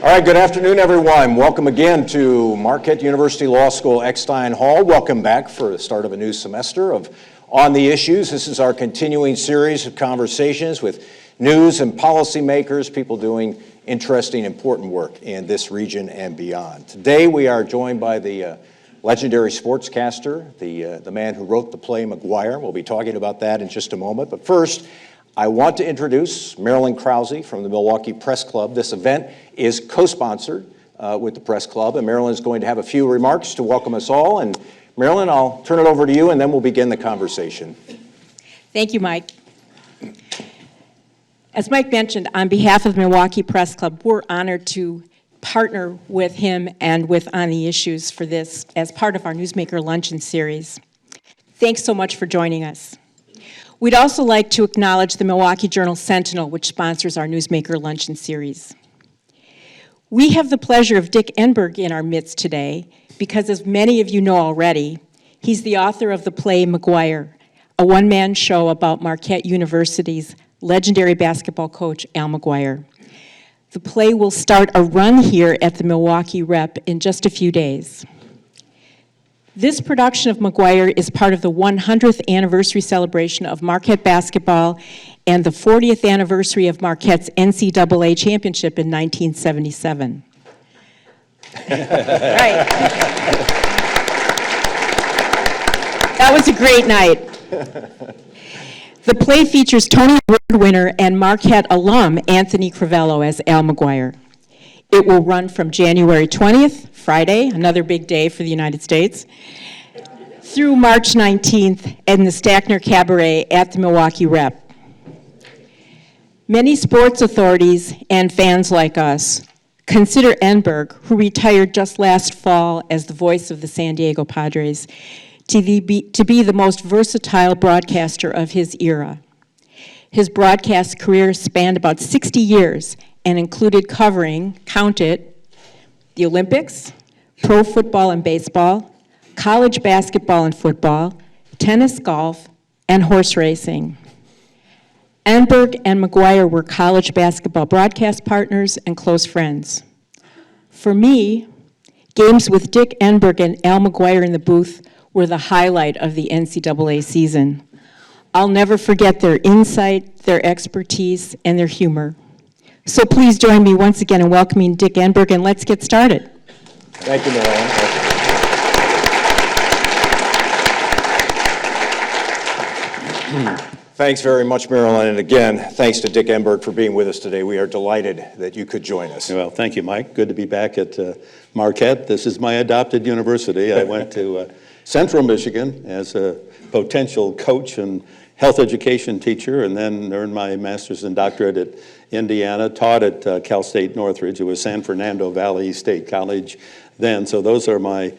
All right, good afternoon, everyone. Welcome again to Marquette University Law School Eckstein Hall. Welcome back for the start of a new semester of On the Issues. This is our continuing series of conversations with news and policymakers, people doing interesting, important work in this region and beyond. Today we are joined by the legendary sportscaster, the man who wrote the play McGuire. We'll be talking about that in just a moment. But first, I want to introduce Marilyn Krause from the Milwaukee Press Club. This event is co-sponsored with the Press Club, and Marilyn is going to have a few remarks to welcome us all. And Marilyn, I'll turn it over to you, and then we'll begin the conversation. Thank you, Mike. As Mike mentioned, on behalf of the Milwaukee Press Club, we're honored to partner with him and with On the Issues for this as part of our Newsmaker Luncheon series. Thanks so much for joining us. We'd also like to acknowledge the Milwaukee Journal-Sentinel, which sponsors our Newsmaker Luncheon series. We have the pleasure of Dick Enberg in our midst today because, as many of you know already, he's the author of the play McGuire, a one-man show about Marquette University's legendary basketball coach, Al McGuire. The play will start a run here at the Milwaukee Rep in just a few days. This production of McGuire is part of the 100th anniversary celebration of Marquette basketball and the 40th anniversary of Marquette's NCAA championship in 1977. Right. That was a great night. The play features Tony Award winner and Marquette alum Anthony Crivello as Al McGuire. It will run from January 20th, Friday, another big day for the United States, through March 19th in the Stackner Cabaret at the Milwaukee Rep. Many sports authorities and fans like us consider Enberg, who retired just last fall as the voice of the San Diego Padres, to be the most versatile broadcaster of his era. His broadcast career spanned about 60 years and included covering, count it, the Olympics, pro football and baseball, college basketball and football, tennis, golf, and horse racing. Enberg and McGuire were college basketball broadcast partners and close friends. For me, games with Dick Enberg and Al McGuire in the booth were the highlight of the NCAA season. I'll never forget their insight, their expertise, and their humor. So please join me once again in welcoming Dick Enberg, and let's get started. Thank you, Marilyn. Thanks very much, Marilyn. And again, thanks to Dick Enberg for being with us today. We are delighted that you could join us. Well, thank you, Mike. Good to be back at Marquette. This is my adopted university. I went to Central Michigan as a potential coach and health education teacher, and then earned my master's and doctorate at Indiana, taught at Cal State Northridge. It was San Fernando Valley State College then, so those are my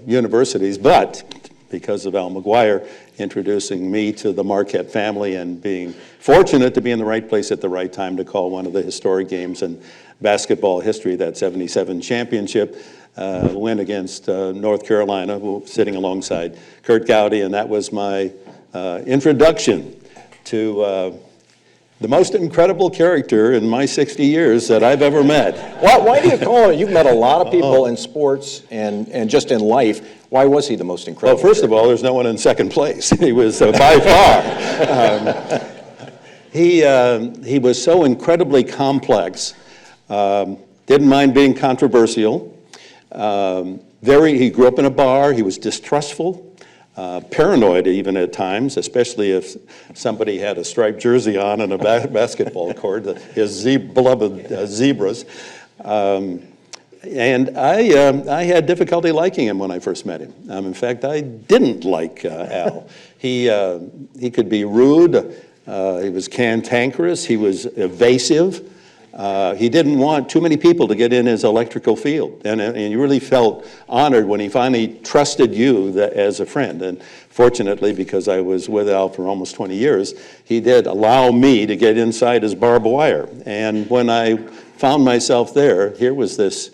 universities. But because of Al McGuire introducing me to the Marquette family and being fortunate to be in the right place at the right time to call one of the historic games in basketball history, that 77 championship win against North Carolina, sitting alongside Kurt Gowdy, and that was my introduction to the most incredible character in my 60 years that I've ever met. Why do you call him? You've met a lot of people in sports and just in life. Why was he the most incredible? Well, first of all, there's no one in second place. He was by far. He was so incredibly complex. Didn't mind being controversial. He grew up in a bar. He was distrustful. Paranoid even at times, especially if somebody had a striped jersey on and a basketball court, his beloved Zebras. And I had difficulty liking him when I first met him. In fact, I didn't like Al. He could be rude. He was cantankerous. He was evasive. He didn't want too many people to get in his electrical field. And you really felt honored when he finally trusted you as a friend. And fortunately, because I was with Al for almost 20 years, he did allow me to get inside his barbed wire. And when I found myself there, here was this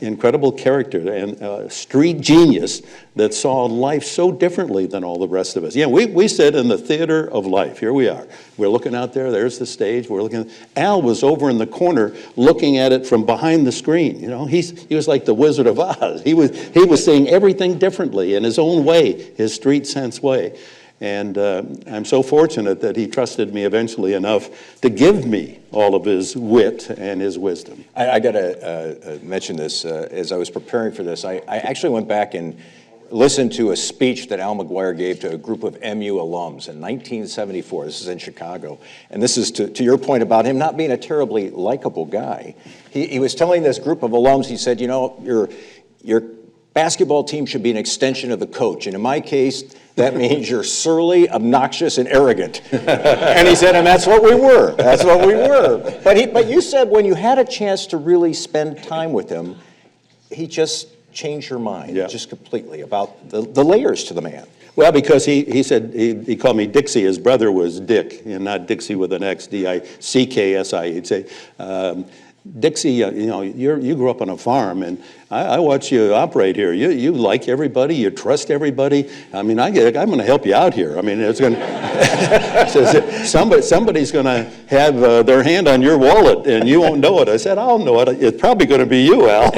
incredible character and street genius that saw life so differently than all the rest of us. Yeah, we sit in the theater of life. Here we are. We're looking out there. There's the stage. We're looking. Al was over in the corner looking at it from behind the screen. You know, he was like the Wizard of Oz. He was seeing everything differently in his own way, his street sense way. And I'm so fortunate that he trusted me eventually enough to give me all of his wit and his wisdom. I got to mention this. As I was preparing for this, I actually went back and listened to a speech that Al McGuire gave to a group of MU alums in 1974. This is in Chicago. And this is to your point about him not being a terribly likable guy. He was telling this group of alums, he said, you know, your basketball team should be an extension of the coach. And in my case, that means you're surly, obnoxious, and arrogant. And he said, and that's what we were. That's what we were. But you said when you had a chance to really spend time with him, he just changed your mind just completely about the layers to the man. Well, because he said, he called me Dixie. His brother was Dick, and not Dixie with an X, D-I-C-K-S-I. He'd say, Dixie, you know, you grew up on a farm, and I watch you operate here. You like everybody, you trust everybody. I mean, I'm going to help you out here. I mean, it's going somebody's going to have their hand on your wallet, and you won't know it. I said, I'll know it. It's probably going to be you, Al.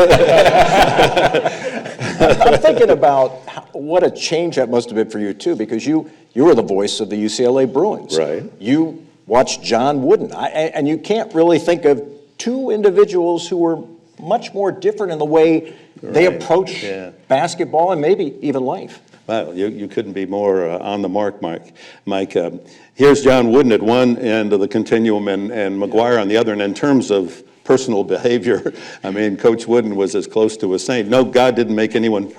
I'm thinking about what a change that must have been for you, too, because you were the voice of the UCLA Bruins. Right. You watched John Wooden, and you can't really think of two individuals who were much more different in the way they approach basketball and maybe even life. Well, you couldn't be more on the mark, Mike. Here's John Wooden at one end of the continuum and McGuire on the other, and in terms of personal behavior, I mean, Coach Wooden was as close to a saint. No, God didn't make anyone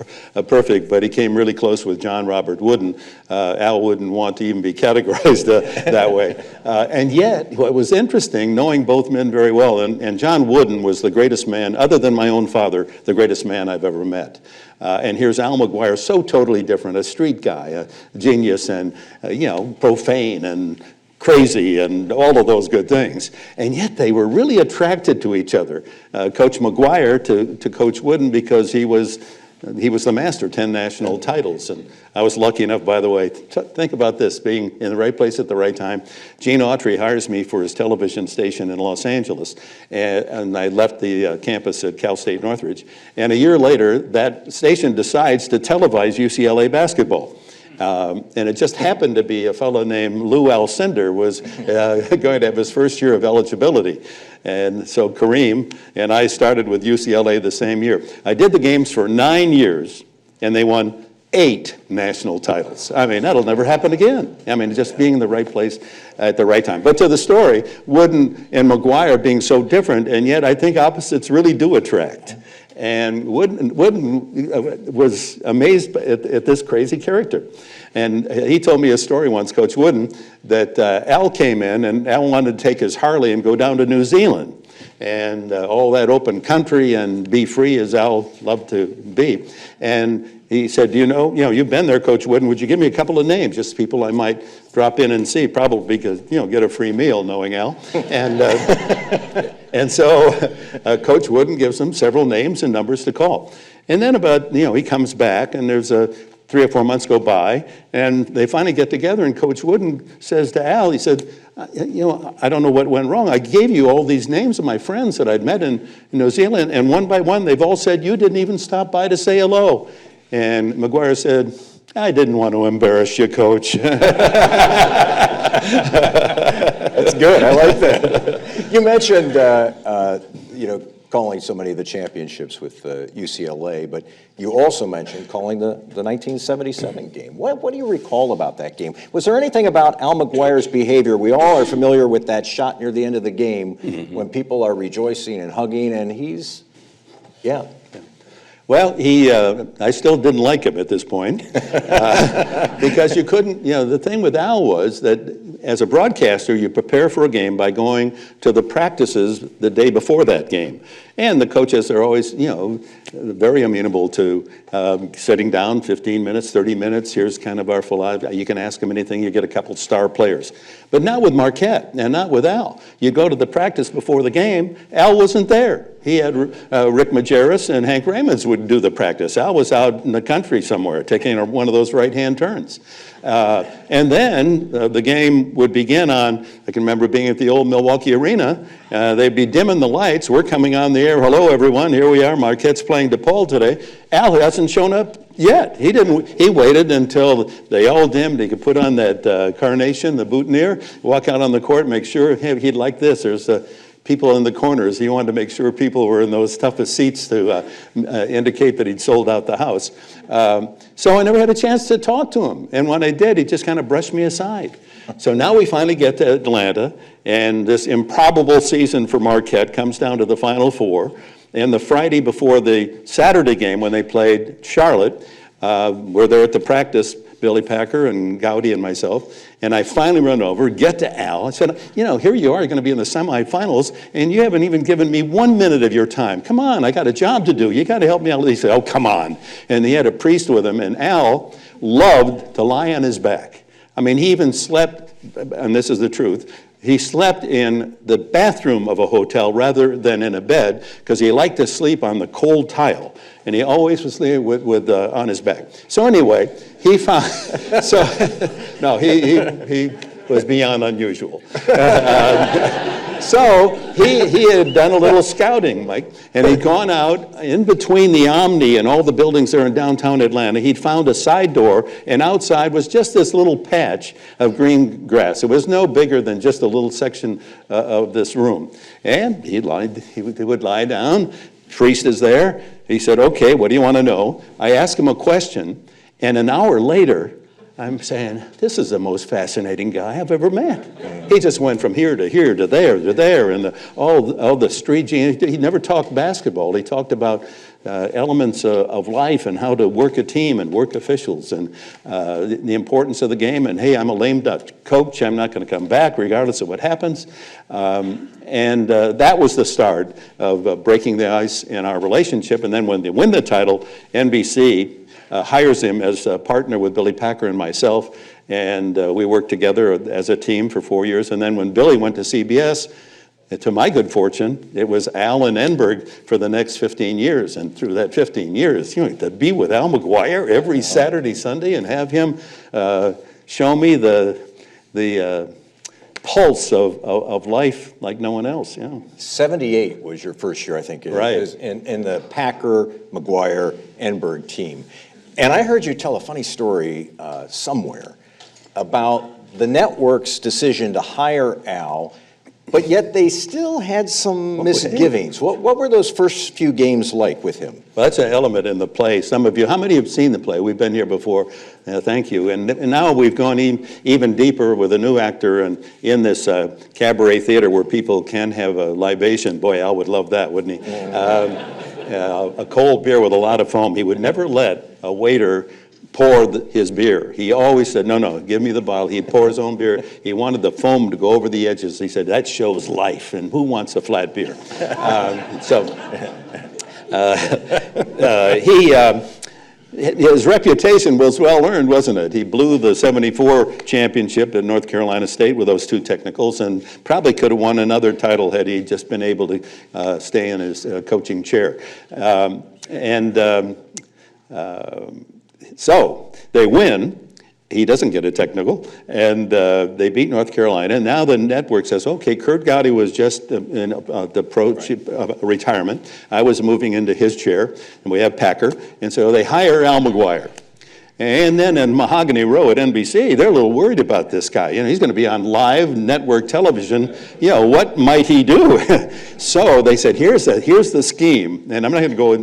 perfect, but he came really close with John Robert Wooden. Al wouldn't want to even be categorized that way. And yet, what was interesting, knowing both men very well, and John Wooden was the greatest man, other than my own father, the greatest man I've ever met. And here's Al McGuire, so totally different, a street guy, a genius, and, you know, profane and crazy and all of those good things. And yet they were really attracted to each other. Coach McGuire to Coach Wooden, because he was the master, 10 national titles. And I was lucky enough, by the way, think about this, being in the right place at the right time. Gene Autry hires me for his television station in Los Angeles. And I left the campus at Cal State Northridge. And a year later, that station decides to televise UCLA basketball. And it just happened to be a fellow named Lou Alcindor was going to have his first year of eligibility. And so Kareem and I started with UCLA the same year. I did the games for 9 years, and they won 8 national titles. I mean, that'll never happen again. I mean, just being in the right place at the right time. But to the story, Wooden and McGuire being so different, and yet I think opposites really do attract. And Wooden was amazed at this crazy character. And he told me a story once, Coach Wooden, that Al came in, and Al wanted to take his Harley and go down to New Zealand. And all that open country and be free as Al loved to be. And he said, you know, you've been there, Coach Wooden. Would you give me a couple of names, just people I might drop in and see, probably because, get a free meal knowing Al. And and so Coach Wooden gives him several names and numbers to call. And then he comes back, and there's 3 or 4 months go by, and they finally get together, and Coach Wooden says to Al, he said, I don't know what went wrong. I gave you all these names of my friends that I'd met in New Zealand, and one by one, they've all said, you didn't even stop by to say hello. And McGuire said, I didn't want to embarrass you, Coach. That's good. I like that. You mentioned, calling so many of the championships with UCLA, but you also mentioned calling the 1977 game. What do you recall about that game? Was there anything about Al McGuire's behavior? We all are familiar with that shot near the end of the game when people are rejoicing and hugging, and Well, I still didn't like him at this point because you couldn't, the thing with Al was that as a broadcaster, you prepare for a game by going to the practices the day before that game. And the coaches are always, very amenable to sitting down 15 minutes, 30 minutes. Here's kind of our philosophy. You can ask them anything. You get a couple star players. But not with Marquette and not with Al. You go to the practice before the game, Al wasn't there. He had Rick Majerus and Hank Raymonds would do the practice. Al was out in the country somewhere taking one of those right-hand turns. And then the game would begin on, I can remember being at the old Milwaukee Arena. They'd be dimming the lights. We're coming on the air. Hello, everyone. Here we are. Marquette's playing DePaul today. Al hasn't shown up yet. He waited until they all dimmed. He could put on that carnation, the boutonniere, walk out on the court, make sure he'd like this. There's people in the corners. He wanted to make sure people were in those toughest seats to indicate that he'd sold out the house. So I never had a chance to talk to him. And when I did, he just kind of brushed me aside. So now we finally get to Atlanta, and this improbable season for Marquette comes down to the Final Four. And the Friday before the Saturday game, when they played Charlotte, we're there at the practice, Billy Packer and Gowdy and myself, and I finally run over, get to Al. I said, here you are, you're going to be in the semifinals, and you haven't even given me 1 minute of your time. Come on, I got a job to do. You got to help me out. He said, oh, come on. And he had a priest with him, and Al loved to lie on his back. I mean, he even slept, and this is the truth, he slept in the bathroom of a hotel rather than in a bed because he liked to sleep on the cold tile. And he always was sleeping with on his back. So anyway, he found, he was beyond unusual. So he had done a little scouting, Mike, and he'd gone out in between the Omni and all the buildings there in downtown Atlanta. He'd found a side door, and outside was just this little patch of green grass. It was no bigger than just a little section of this room. And he would lie down. Priest is there. He said, okay, what do you want to know? I asked him a question, and an hour later, I'm saying, this is the most fascinating guy I've ever met. He just went from here to here to there, and all the street genes. He never talked basketball. He talked about elements of life and how to work a team and work officials and the importance of the game. And, hey, I'm a lame duck coach. I'm not going to come back regardless of what happens. And that was the start of breaking the ice in our relationship. And then when they win the title, NBC hires him as a partner with Billy Packer and myself, and we worked together as a team for 4 years. And then when Billy went to CBS, to my good fortune, it was Al and Enberg for the next 15 years. And through that 15 years, to be with Al McGuire every Saturday, Sunday, and have him show me the pulse of life like no one else. 78 was your first year, I think. Right. In the Packer, McGuire, Enberg team. And I heard you tell a funny story somewhere about the network's decision to hire Al, but yet they still had some misgivings. What were those first few games like with him? Well, that's an element in the play. Some of you, how many have seen the play? We've been here before. Thank you. And now we've gone even deeper with a new actor and in this cabaret theater where people can have a libation. Boy, Al would love that, wouldn't he? A cold beer with a lot of foam. He would never let a waiter pour his beer. He always said, no, give me the bottle. He'd pour his own beer. He wanted the foam to go over the edges. He said, that shows life, and who wants a flat beer? His reputation was well earned, wasn't it? He blew the '74 championship at North Carolina State with those two technicals, and probably could have won another title had he just been able to stay in his coaching chair. So they win. He doesn't get a technical, and they beat North Carolina. Now the network says, okay, Kurt Gowdy was just in the approach of retirement. I was moving into his chair, and we have Packer. And so they hire Al McGuire. And then in Mahogany Row at NBC, they're a little worried about this guy. He's going to be on live network television. What might he do? So they said, here's the scheme. And I'm not going to go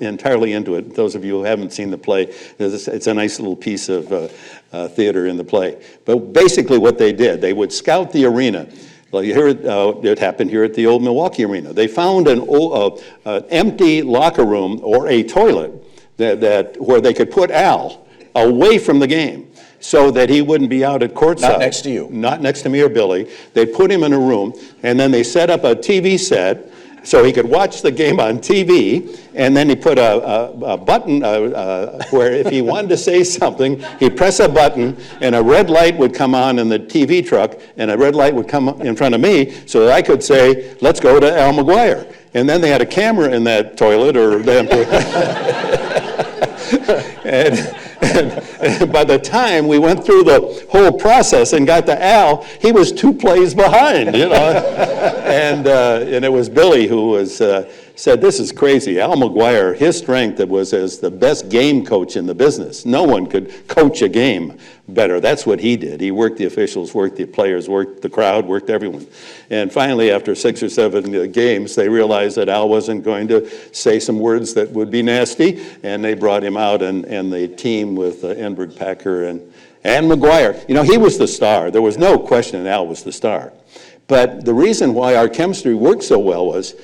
entirely into it. Those of you who haven't seen the play, it's a nice little piece of theater in the play. But basically what they did, they would scout the arena. Well, you hear it happened here at the old Milwaukee Arena. They found an empty locker room or a toilet where they could put Al away from the game so that he wouldn't be out at courtside. Not next to you. Not next to me or Billy. They put him in a room, and then they set up a TV set so he could watch the game on TV, and then he put a button where if he wanted to say something, he'd press a button, and a red light would come on in the TV truck, and a red light would come in front of me so that I could say, let's go to Al McGuire. And then they had a camera in that toilet, and by the time we went through the whole process and got to Al, he was 2 plays behind, you know. And it was Billy who said, this is crazy. Al McGuire, his strength was as the best game coach in the business. No one could coach a game better. That's what he did. He worked the officials, worked the players, worked the crowd, worked everyone. And finally, after 6 or 7 games, they realized that Al wasn't going to say some words that would be nasty, and they brought him out, and the team with Enberg, Packer, and McGuire. You know, he was the star. There was no question that Al was the star. But the reason why our chemistry worked so well was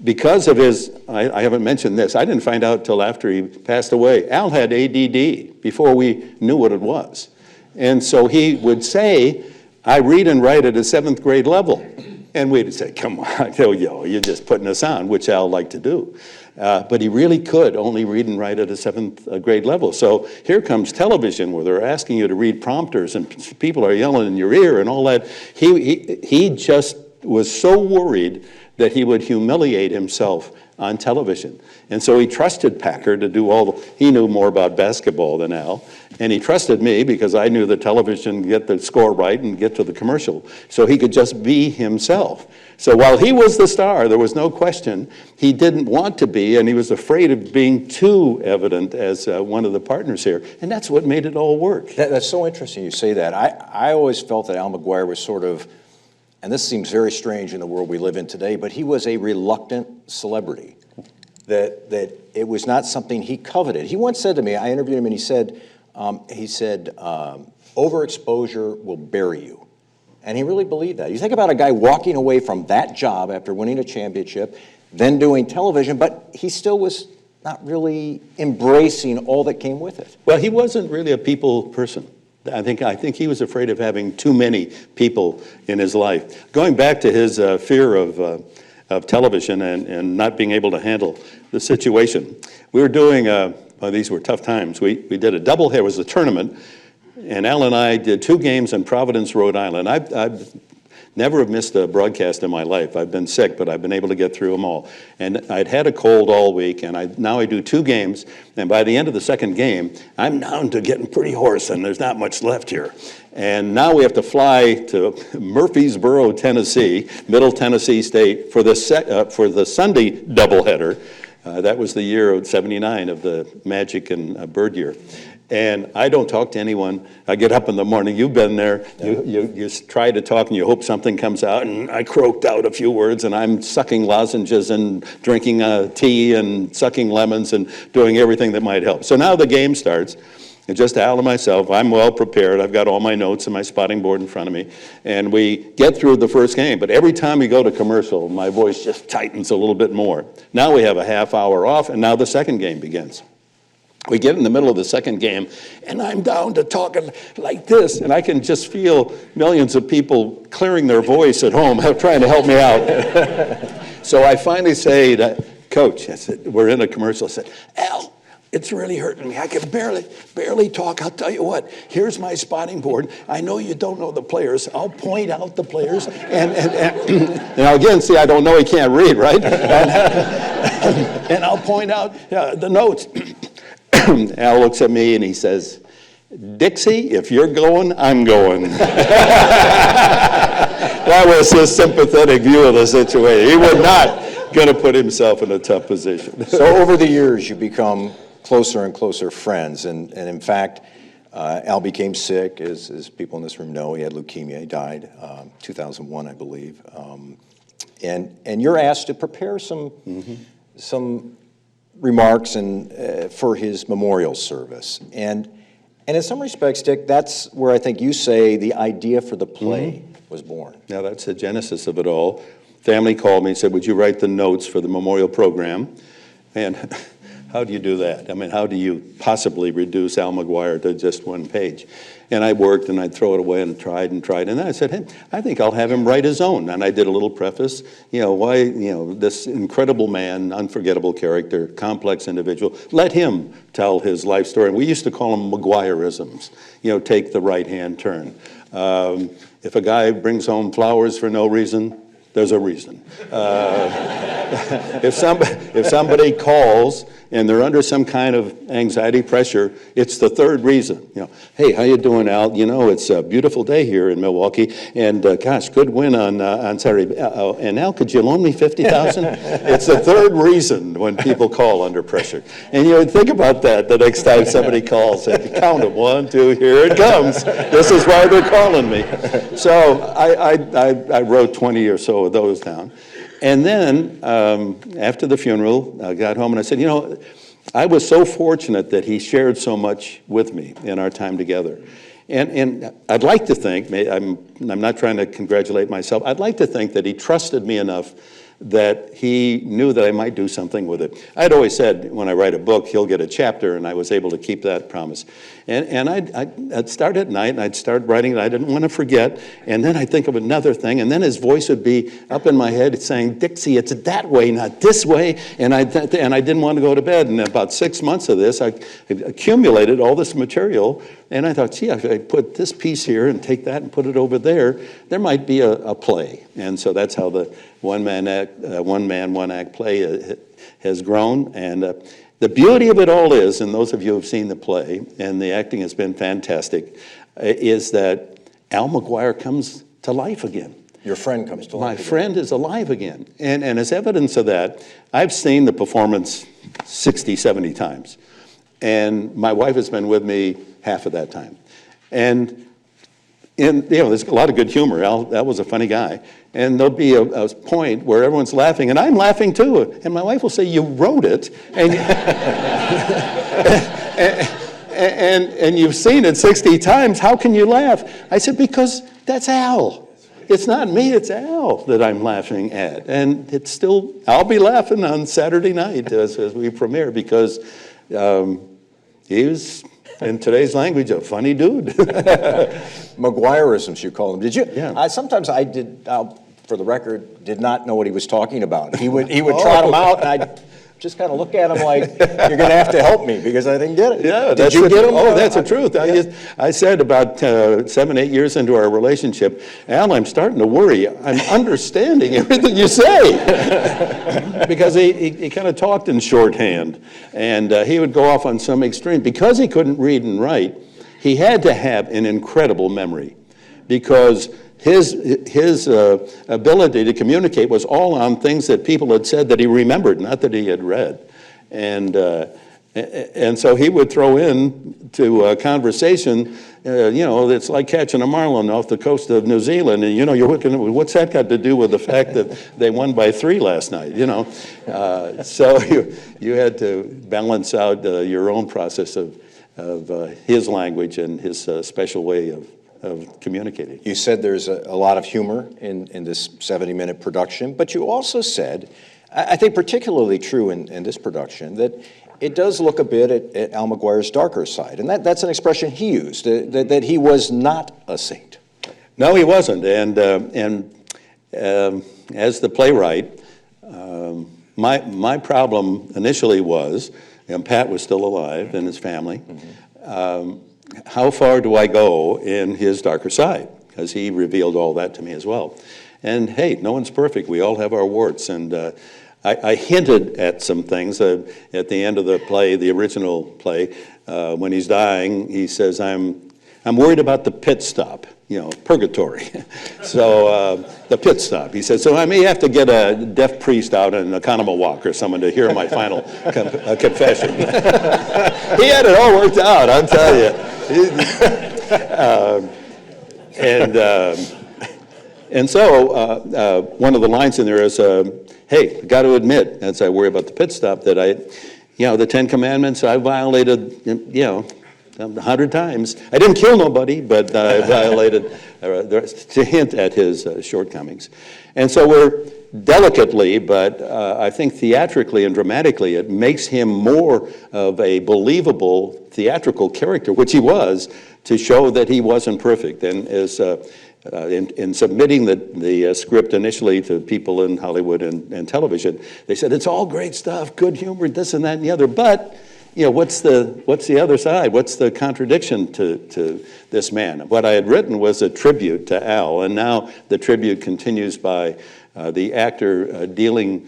because of his, I haven't mentioned this, I didn't find out till after he passed away. Al had ADD before we knew what it was. And so he would say, I read and write at a 7th grade level. And we'd say, come on, you're just putting us on, which Al liked to do. But he really could only read and write at a 7th grade level. So here comes television where they're asking you to read prompters and people are yelling in your ear and all that. He just was so worried that he would humiliate himself on television. And so he trusted Packer to do he knew more about basketball than Al. And he trusted me because I knew the television, get the score right and get to the commercial. So he could just be himself. So while he was the star, there was no question he didn't want to be, and he was afraid of being too evident as one of the partners here. And that's what made it all work. That's so interesting you say that. I always felt that Al McGuire was sort of, and this seems very strange in the world we live in today, but he was a reluctant celebrity, that it was not something he coveted. He once said to me, I interviewed him, and he said, overexposure will bury you. And he really believed that. You think about a guy walking away from that job after winning a championship, then doing television, but he still was not really embracing all that came with it. Well, he wasn't really a people person. I think he was afraid of having too many people in his life. Going back to his fear of television and not being able to handle the situation, we were doing, these were tough times. We did a doubleheader. It was a tournament, and Al and I did 2 games in Providence, Rhode Island. I've never have missed a broadcast in my life. I've been sick, but I've been able to get through them all. And I'd had a cold all week, and now I do 2 games, and by the end of the 2nd game, I'm down to getting pretty hoarse, and there's not much left here. And now we have to fly to Murfreesboro, Tennessee, Middle Tennessee State, for the Sunday doubleheader. That was the year of '79 of the Magic and Bird year. And I don't talk to anyone. I get up in the morning. You've been there. You try to talk, and you hope something comes out. And I croaked out a few words, and I'm sucking lozenges and drinking tea and sucking lemons and doing everything that might help. So now the game starts. And just Al and myself, I'm well prepared. I've got all my notes and my spotting board in front of me. And we get through the first game. But every time we go to commercial, my voice just tightens a little bit more. Now we have a half hour off, and now the 2nd game begins. We get in the middle of the 2nd game, and I'm down to talking like this, and I can just feel millions of people clearing their voice at home trying to help me out. So I finally say to Coach, I said, we're in a commercial, I said, Al, it's really hurting me. I can barely talk. I'll tell you what, here's my spotting board. I know you don't know the players. I'll point out the players. And now again, see, I don't know, he can't read, right? And I'll point out the notes. Al looks at me and he says, Dixie, if you're going, I'm going. That was his sympathetic view of the situation. He was not going to put himself in a tough position. So over the years, you become closer and closer friends. And in fact, Al became sick, as people in this room know. He had leukemia. He died 2001, I believe. And you're asked to prepare some remarks for his memorial service. And in some respects, Dick, that's where I think you say the idea for the play was born. Now, that's the genesis of it all. Family called me and said, would you write the notes for the memorial program? And How do you do that? I mean, how do you possibly reduce Al McGuire to just one page? And I worked, and I'd throw it away and tried. And then I said, hey, I think I'll have him write his own. And I did a little preface, why, this incredible man, unforgettable character, complex individual, let him tell his life story. And we used to call them McGuireisms, take the right-hand turn. If a guy brings home flowers for no reason, there's a reason. If somebody calls and they're under some kind of anxiety pressure, it's the third reason. Hey, how you doing, Al? It's a beautiful day here in Milwaukee, and gosh, good win on Saturday. And Al, could you loan me $50,000? It's the third reason when people call under pressure. And you think about that the next time somebody calls, and count them, 1, 2, here it comes. This is why they're calling me. So I wrote 20 or so of those down. And then after the funeral, I got home and I said, I was so fortunate that he shared so much with me in our time together. And I'd like to think, I'm not trying to congratulate myself, I'd like to think that he trusted me enough that he knew that I might do something with it. I'd always said, when I write a book, he'll get a chapter, and I was able to keep that promise. And I'd start at night, and I'd start writing it. I didn't want to forget, and then I'd think of another thing, and then his voice would be up in my head saying, Dixie, it's that way, not this way, and I didn't want to go to bed. And about 6 months of this, I accumulated all this material, and I thought, gee, if I put this piece here and take that and put it over there, there might be a play. And so that's how the one man, one act play has grown. And the beauty of it all is, and those of you who have seen the play, and the acting has been fantastic, is that Al McGuire comes to life again. Your friend comes to life My again. friend is alive again. And as evidence of that, I've seen the performance 60, 70 times. And my wife has been with me half of that time. And there's a lot of good humor. Al was a funny guy. And there'll be a point where everyone's laughing, and I'm laughing too. And my wife will say, you wrote it, and, and you've seen it 60 times. How can you laugh? I said, because that's Al. It's not me, it's Al that I'm laughing at. And it's still, I'll be laughing on Saturday night as we premiere, because he was, in today's language, a funny dude. McGuireisms, you call them. Did you? Yeah. Sometimes I did, for the record, did not know what he was talking about. He would trot them out, and I'd just kind of look at him like, you're going to have to help me because I didn't get it. Yeah, did you get him? Oh, that's the truth. Yeah. I said about 7, 8 years into our relationship, Al, I'm starting to worry. I'm understanding everything you say. Because he kind of talked in shorthand, and he would go off on some extreme. Because he couldn't read and write, he had to have an incredible memory, because his ability to communicate was all on things that people had said that he remembered, not that he had read. And so he would throw in to a conversation, it's like catching a marlin off the coast of New Zealand, and you're looking at, what's that got to do with the fact that they won by 3 last night, So you had to balance out your own process of his language and his special way of communicating. You said there's a lot of humor in this 70-minute production, but you also said, I think particularly true in this production, that it does look a bit at Al McGuire's darker side, and that's an expression he used, that he was not a saint. No, he wasn't, and as the playwright, my problem initially was, Pat was still alive and his family, how far do I go in his darker side? Because he revealed all that to me as well. And hey, no one's perfect. We all have our warts. And I hinted at some things at the end of the play, the original play. When he's dying, he says, I'm worried about the pit stop, purgatory. So the pit stop. He says, so I may have to get a deaf priest out in a Economo walk or someone to hear my final confession. He had it all worked out, I'll tell you. And so one of the lines in there is, hey, I got to admit, as I worry about the pit stop, that the 10 Commandments I violated, 100 times. I didn't kill nobody, but I violated, to hint at his shortcomings. And so delicately, but I think theatrically and dramatically, it makes him more of a believable theatrical character, which he was, to show that he wasn't perfect. And as in submitting the script initially to people in Hollywood and television, they said, it's all great stuff, good humor, this and that and the other, but what's the other side? What's the contradiction to this man? What I had written was a tribute to Al, and now the tribute continues by the actor dealing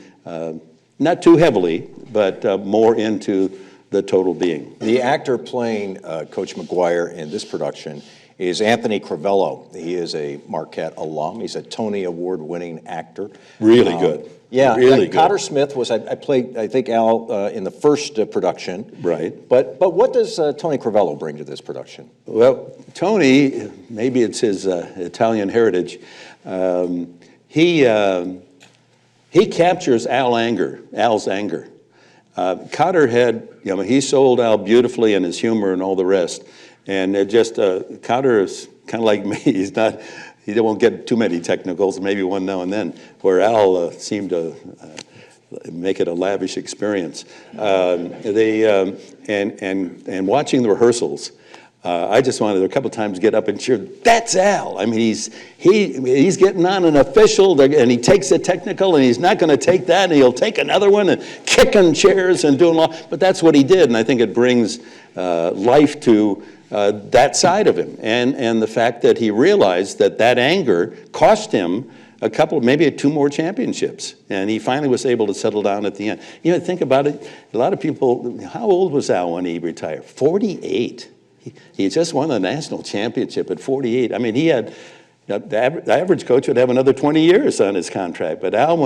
not too heavily, but more into the total being. The actor playing Coach McGuire in this production is Anthony Crivello. He is a Marquette alum. He's a Tony Award-winning actor. Really good. Yeah, really good. Cotter Smith was, I played, I think, Al in the first production. Right. But what does Tony Crivello bring to this production? Well, Tony, maybe it's his Italian heritage, he captures Al's anger. Cotter had, he sold Al beautifully in his humor and all the rest. And it just, Cotter is kind of like me. He won't get too many technicals, maybe one now and then, where Al seemed to make it a lavish experience. And watching the rehearsals, I just wanted to a couple times get up and cheer, that's Al. I mean, he's getting on an official, and he takes a technical, and he's not going to take that, and he'll take another one, and kicking chairs and doing all, but that's what he did, and I think it brings life to that side of him, and the fact that he realized that anger cost him a couple, maybe 2 more championships, and he finally was able to settle down at the end. Think about it, a lot of people, how old was Al when he retired? 48. He just won the national championship at 48. I mean, he had, the average coach would have another 20 years on his contract, but Al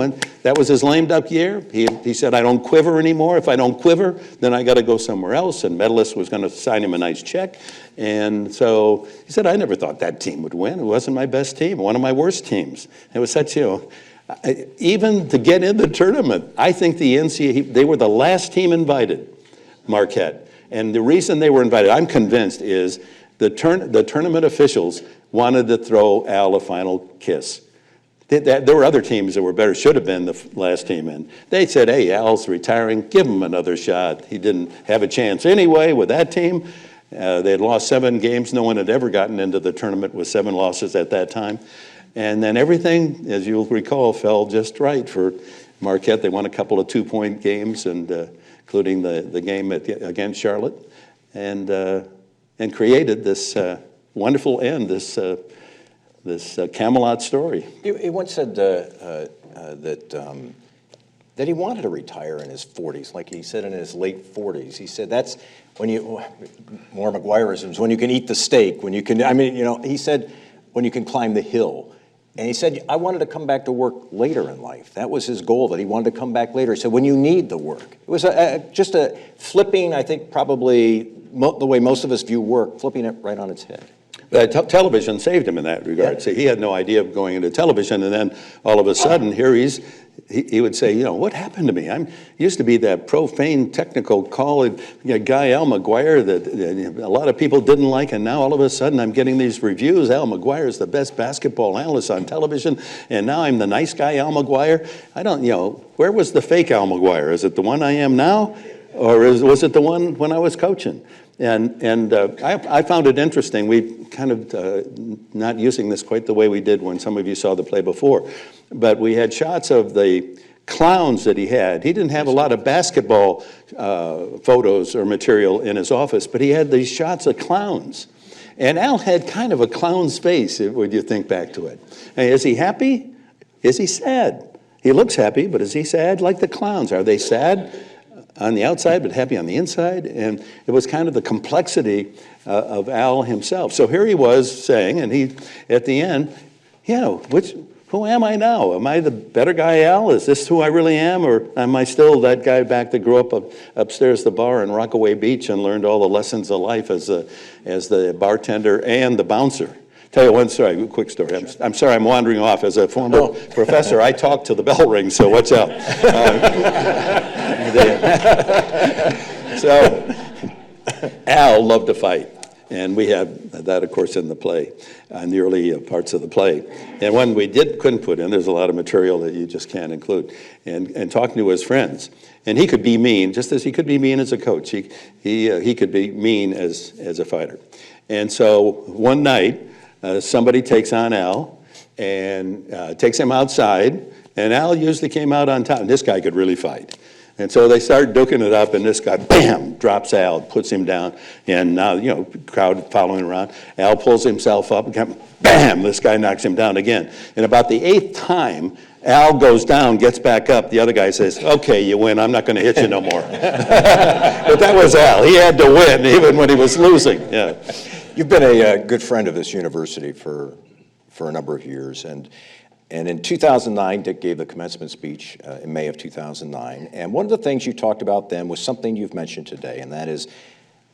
that was his lame duck year. He said, I don't quiver anymore. If I don't quiver, then I got to go somewhere else, and Medalist was going to sign him a nice check. And so he said, I never thought that team would win. It wasn't my best team, one of my worst teams. It was such, even to get in the tournament, I think the NCAA, they were the last team invited, Marquette. And the reason they were invited, I'm convinced, is the tournament officials wanted to throw Al a final kiss. There were other teams that were better, should have been the last team in. They said, hey, Al's retiring, give him another shot. He didn't have a chance anyway with that team. They had lost 7 games. No one had ever gotten into the tournament with 7 losses at that time. And then everything, as you'll recall, fell just right for Marquette. They won a couple of 2-point games, and including the game against Charlotte, and created this wonderful end, this Camelot story. He once said that he wanted to retire in his 40s, like he said in his late 40s. He said that's when more McGuireisms, when you can eat the steak, when you can, he said when you can climb the hill. And he said, I wanted to come back to work later in life. That was his goal, that he wanted to come back later. He said, when you need the work. It was just a flipping, I think, probably the way most of us view work, flipping it right on its head. Television saved him in that regard. Yeah. So he had no idea of going into television, and then all of a sudden, here he would say, what happened to me? I used to be that profane technical guy, Al McGuire, that a lot of people didn't like, and now all of a sudden I'm getting these reviews. Al McGuire is the best basketball analyst on television, and now I'm the nice guy, Al McGuire. I don't, where was the fake Al McGuire? Is it the one I am now, or was it the one when I was coaching? And I found it interesting. We kind of not using this quite the way we did when some of you saw the play before, but we had shots of the clowns that he had. He didn't have a lot of basketball photos or material in his office, but he had these shots of clowns. And Al had kind of a clown's face when you think back to it. And is he happy? Is he sad? He looks happy, but is he sad like the clowns? Are they sad on the outside but happy on the inside? And it was kind of the complexity of Al himself. So here he was saying, and he, at the end, who am I now? Am I the better guy, Al? Is this who I really am? Or am I still that guy back that grew up upstairs the bar in Rockaway Beach and learned all the lessons of life as the bartender and the bouncer? Tell you one story, quick story. I'm sorry I'm wandering off. As a former professor, I talk till the bell rings, so watch out. So Al loved to fight. And we had that, of course, in the play, in the early parts of the play. And one we couldn't put in, there's a lot of material that you just can't include, and talking to his friends. And he could be mean, just as he could be mean as a coach. He could be mean as a fighter. And so one night, somebody takes on Al and takes him outside, and Al usually came out on top. And this guy could really fight. And so they start duking it up, and this guy, bam, drops Al, puts him down, and now, crowd following around. Al pulls himself up, and bam, this guy knocks him down again. And about the 8th time, Al goes down, gets back up. The other guy says, okay, you win. I'm not going to hit you no more. But that was Al. He had to win, even when he was losing. Yeah. You've been a good friend of this university for a number of years, and in 2009, Dick gave the commencement speech in May of 2009, and one of the things you talked about then was something you've mentioned today, and that is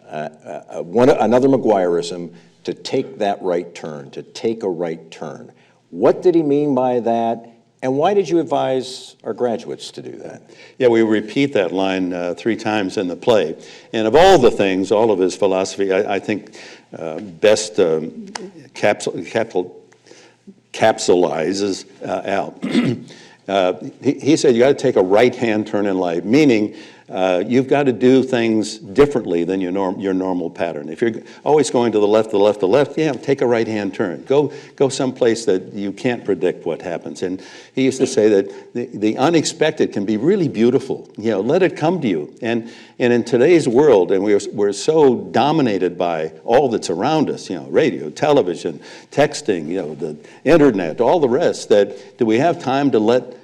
another McGuireism, to take that right turn, to take a right turn. What did he mean by that, and why did you advise our graduates to do that? Yeah, we repeat that line 3 times in the play, and of all the things, all of his philosophy, I think best capsulizes Al. He said you got to take a right-hand turn in life, meaning you've got to do things differently than your normal pattern. If you're always going to the left, yeah, take a right-hand turn. Go someplace that you can't predict what happens. And he used to say that the unexpected can be really beautiful. Let it come to you. And in today's world, and we're so dominated by all that's around us, radio, television, texting, the internet, all the rest, that do we have time to let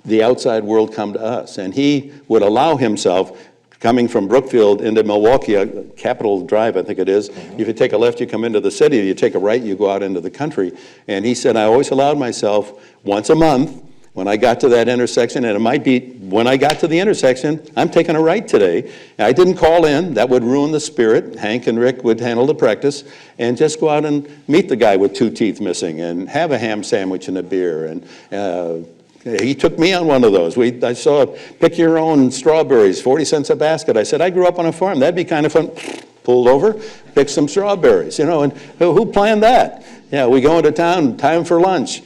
the outside world come to us? And he would allow himself, coming from Brookfield into Milwaukee, Capitol Drive, I think it is. If you take a left, you come into the city. You take a right, you go out into the country. And he said, I always allowed myself once a month, when I got to that intersection, and it might be when I got to the intersection, I'm taking a right today. I didn't call in. That would ruin the spirit. Hank and Rick would handle the practice, and just go out and meet the guy with 2 teeth missing and have a ham sandwich and a beer. And he took me on one of those. I saw pick your own strawberries, 40 cents a basket. I said, I grew up on a farm. That'd be kind of fun. Pulled over, picked some strawberries, and who planned that? Yeah, we go into town, time for lunch.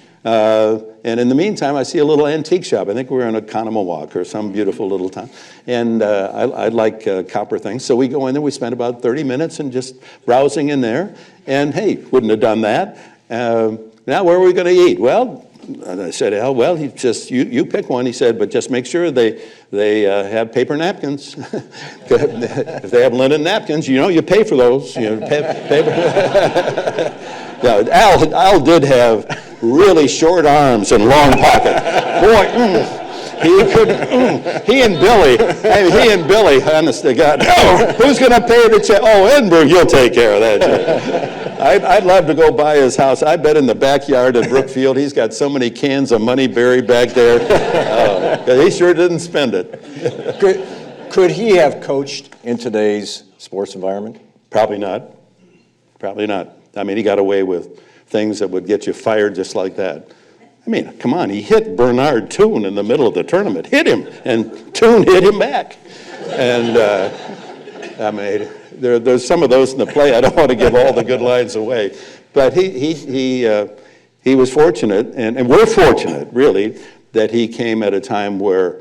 And in the meantime, I see a little antique shop. I think we're in Oconomowoc or some beautiful little town. And I like copper things. So we go in there. We spend about 30 minutes and just browsing in there. And, hey, wouldn't have done that. Now, where are we going to eat? Well, and I said, Al, well, you pick one. He said, but just make sure they have paper napkins. If they have linen napkins, you pay for those. Paper. Now, Al did have really short arms and long pockets. Boy, he and Billy, honest to God, who's going to pay the check? Oh, Enberg, you'll take care of that. I'd love to go by his house. I bet in the backyard at Brookfield, he's got so many cans of money buried back there. He sure didn't spend it. Could he have coached in today's sports environment? Probably not. Probably not. I mean, he got away with things that would get you fired just like that. I mean, come on, he hit Bernard Toone in the middle of the tournament. Hit him, and Toone hit him back. And, I mean, there's some of those in the play. I don't want to give all the good lines away. But he was fortunate, and we're fortunate, really, that he came at a time where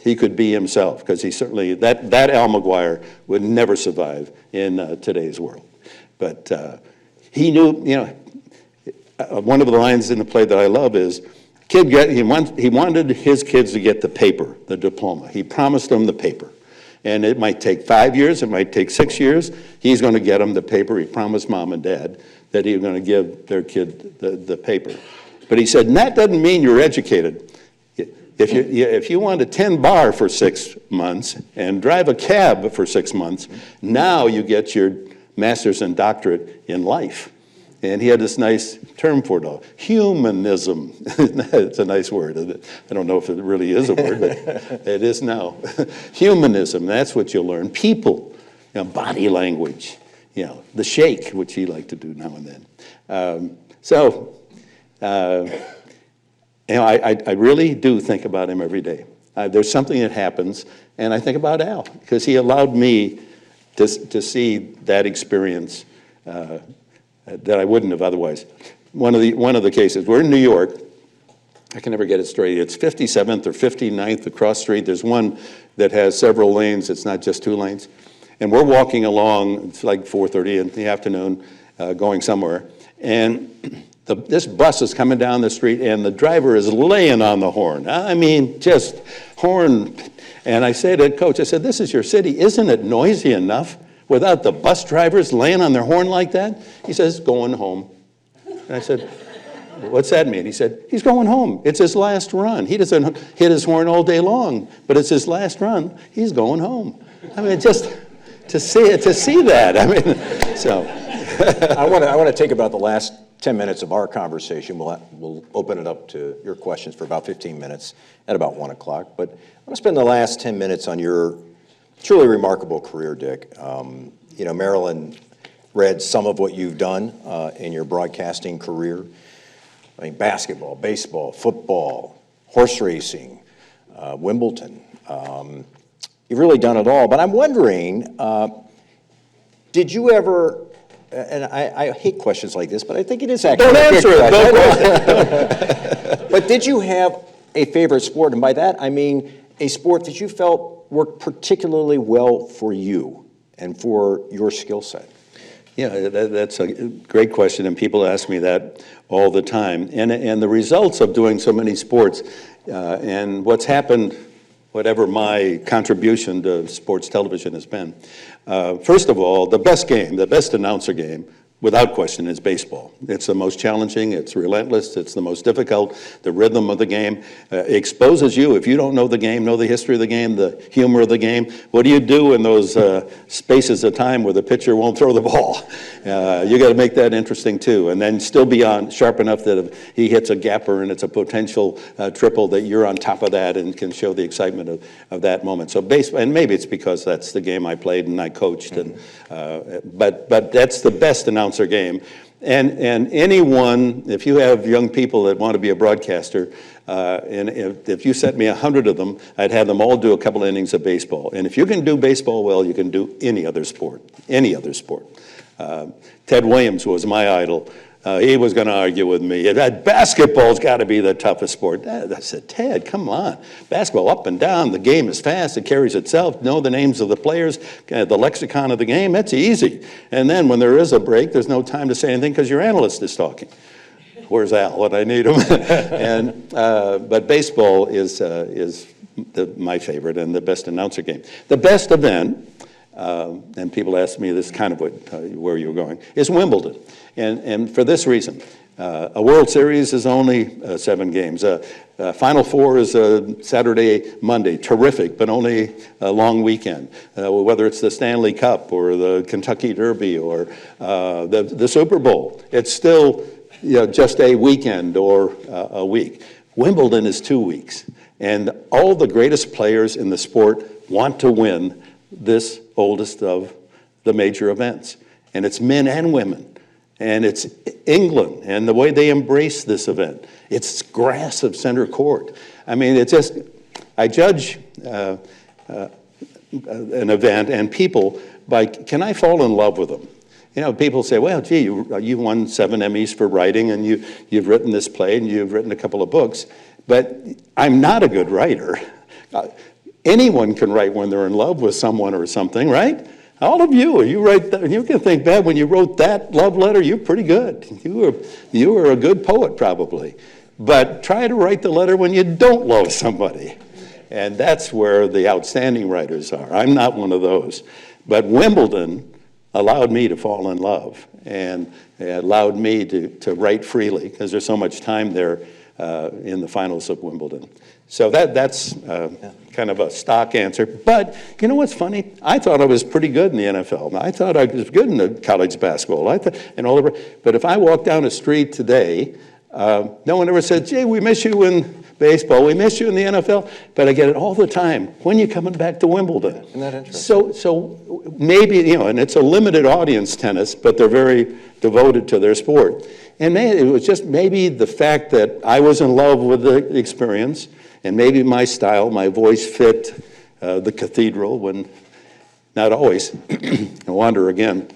he could be himself, because he certainly, that Al McGuire would never survive in today's world. But he knew, one of the lines in the play that I love is, he wanted his kids to get the paper, the diploma. He promised them the paper. And it might take 5 years, it might take 6 years. He's going to get them the paper. He promised mom and dad that he was going to give their kid the paper. But he said, and that doesn't mean you're educated. If you want a 10 bar for 6 months and drive a cab for 6 months, now you get your master's and doctorate in life. And he had this nice term for it all, humanism. It's a nice word, isn't it? I don't know if it really is a word, but it is now. Humanism, that's what you'll learn. People, body language, the shake, which he liked to do now and then. I really do think about him every day. There's something that happens, and I think about Al, because he allowed me to see that experience that I wouldn't have otherwise. One of the cases, we're in New York. I can never get it straight. It's 57th or 59th across street. There's one that has several lanes. It's not just 2 lanes. And we're walking along, it's like 4:30 in the afternoon, going somewhere. And this bus is coming down the street, and the driver is laying on the horn. I mean, just horn. And I say to the coach, I said, this is your city. Isn't it noisy enough without the bus drivers laying on their horn like that? He says, going home. And I said, what's that mean? He said, he's going home. It's his last run. He doesn't hit his horn all day long, but it's his last run. He's going home. I mean, just to see that. I mean, so. I want to take about the last 10 minutes of our conversation. We'll open it up to your questions for about 15 minutes at about 1 o'clock. But I want to spend the last 10 minutes on your truly remarkable career, Dick. You know, Marilyn read some of what you've done in your broadcasting career. I mean, basketball, baseball, football, horse racing, Wimbledon. You've really done it all. but I'm wondering, did you ever, and I hate questions like this, but I think it is actually. Don't answer it. But did you have a favorite sport? And by that, I mean a sport that you felt worked particularly well for you and for your skill set. Yeah, that's a great question, and people ask me that all the time. And the results of doing so many sports and what's happened, whatever my contribution to sports television has been. First of all, the best game, the best announcer game, without question, is baseball. It's the most challenging, it's relentless, it's the most difficult. The rhythm of the game exposes you. If you don't know the game, know the history of the game, the humor of the game, what do you do in those spaces of time where the pitcher won't throw the ball? You got to make that interesting too, and then still be on sharp enough that if he hits a gapper and it's a potential triple, that you're on top of that and can show the excitement of that moment. So baseball, and maybe it's because that's the game I played and I coached, and but that's the best announcer game. And anyone, if you have young people that want to be a broadcaster, and if you sent me 100 of them, I'd have them all do a couple innings of baseball. And if you can do baseball well, you can do any other sport, any other sport. Ted Williams was my idol. He was going to argue with me. Basketball's got to be the toughest sport. I said, Ted, come on. Basketball up and down. The game is fast. It carries itself. Know the names of the players, the lexicon of the game. That's easy. And then when there is a break, there's no time to say anything because your analyst is talking. Where's Al when I need him? But baseball is my favorite and the best announcer game. The best event, and people ask me this kind of where you're going, is Wimbledon. And for this reason, a World Series is only 7 games. Final Four is Saturday, Monday, terrific, but only a long weekend. Whether it's the Stanley Cup or the Kentucky Derby or the Super Bowl, it's still just a weekend or a week. Wimbledon is 2 weeks, and all the greatest players in the sport want to win this oldest of the major events, and it's men and women. And it's England and the way they embrace this event. It's grass of center court. I mean, it's just, I judge an event and people by, can I fall in love with them? You know, people say, well, gee, you won 7 Emmys for writing and you've written this play and you've written a couple of books, but I'm not a good writer. Anyone can write when they're in love with someone or something, right? All of you, you can think back when you wrote that love letter, you're pretty good. You were a good poet probably. But try to write the letter when you don't love somebody. And that's where the outstanding writers are. I'm not one of those. But Wimbledon allowed me to fall in love and it allowed me to write freely because there's so much time there in the finals of Wimbledon. So that's kind of a stock answer. But you know what's funny? I thought I was pretty good in the NFL. I thought I was good in the college basketball. But if I walk down the street today, no one ever said, "Gee, we miss you in baseball. We miss you in the NFL." But I get it all the time. When are you coming back to Wimbledon? Isn't that interesting? So maybe, and it's a limited audience tennis, but they're very devoted to their sport. And it was just maybe the fact that I was in love with the experience, and maybe my style, my voice fit the cathedral when, not always, I wander again.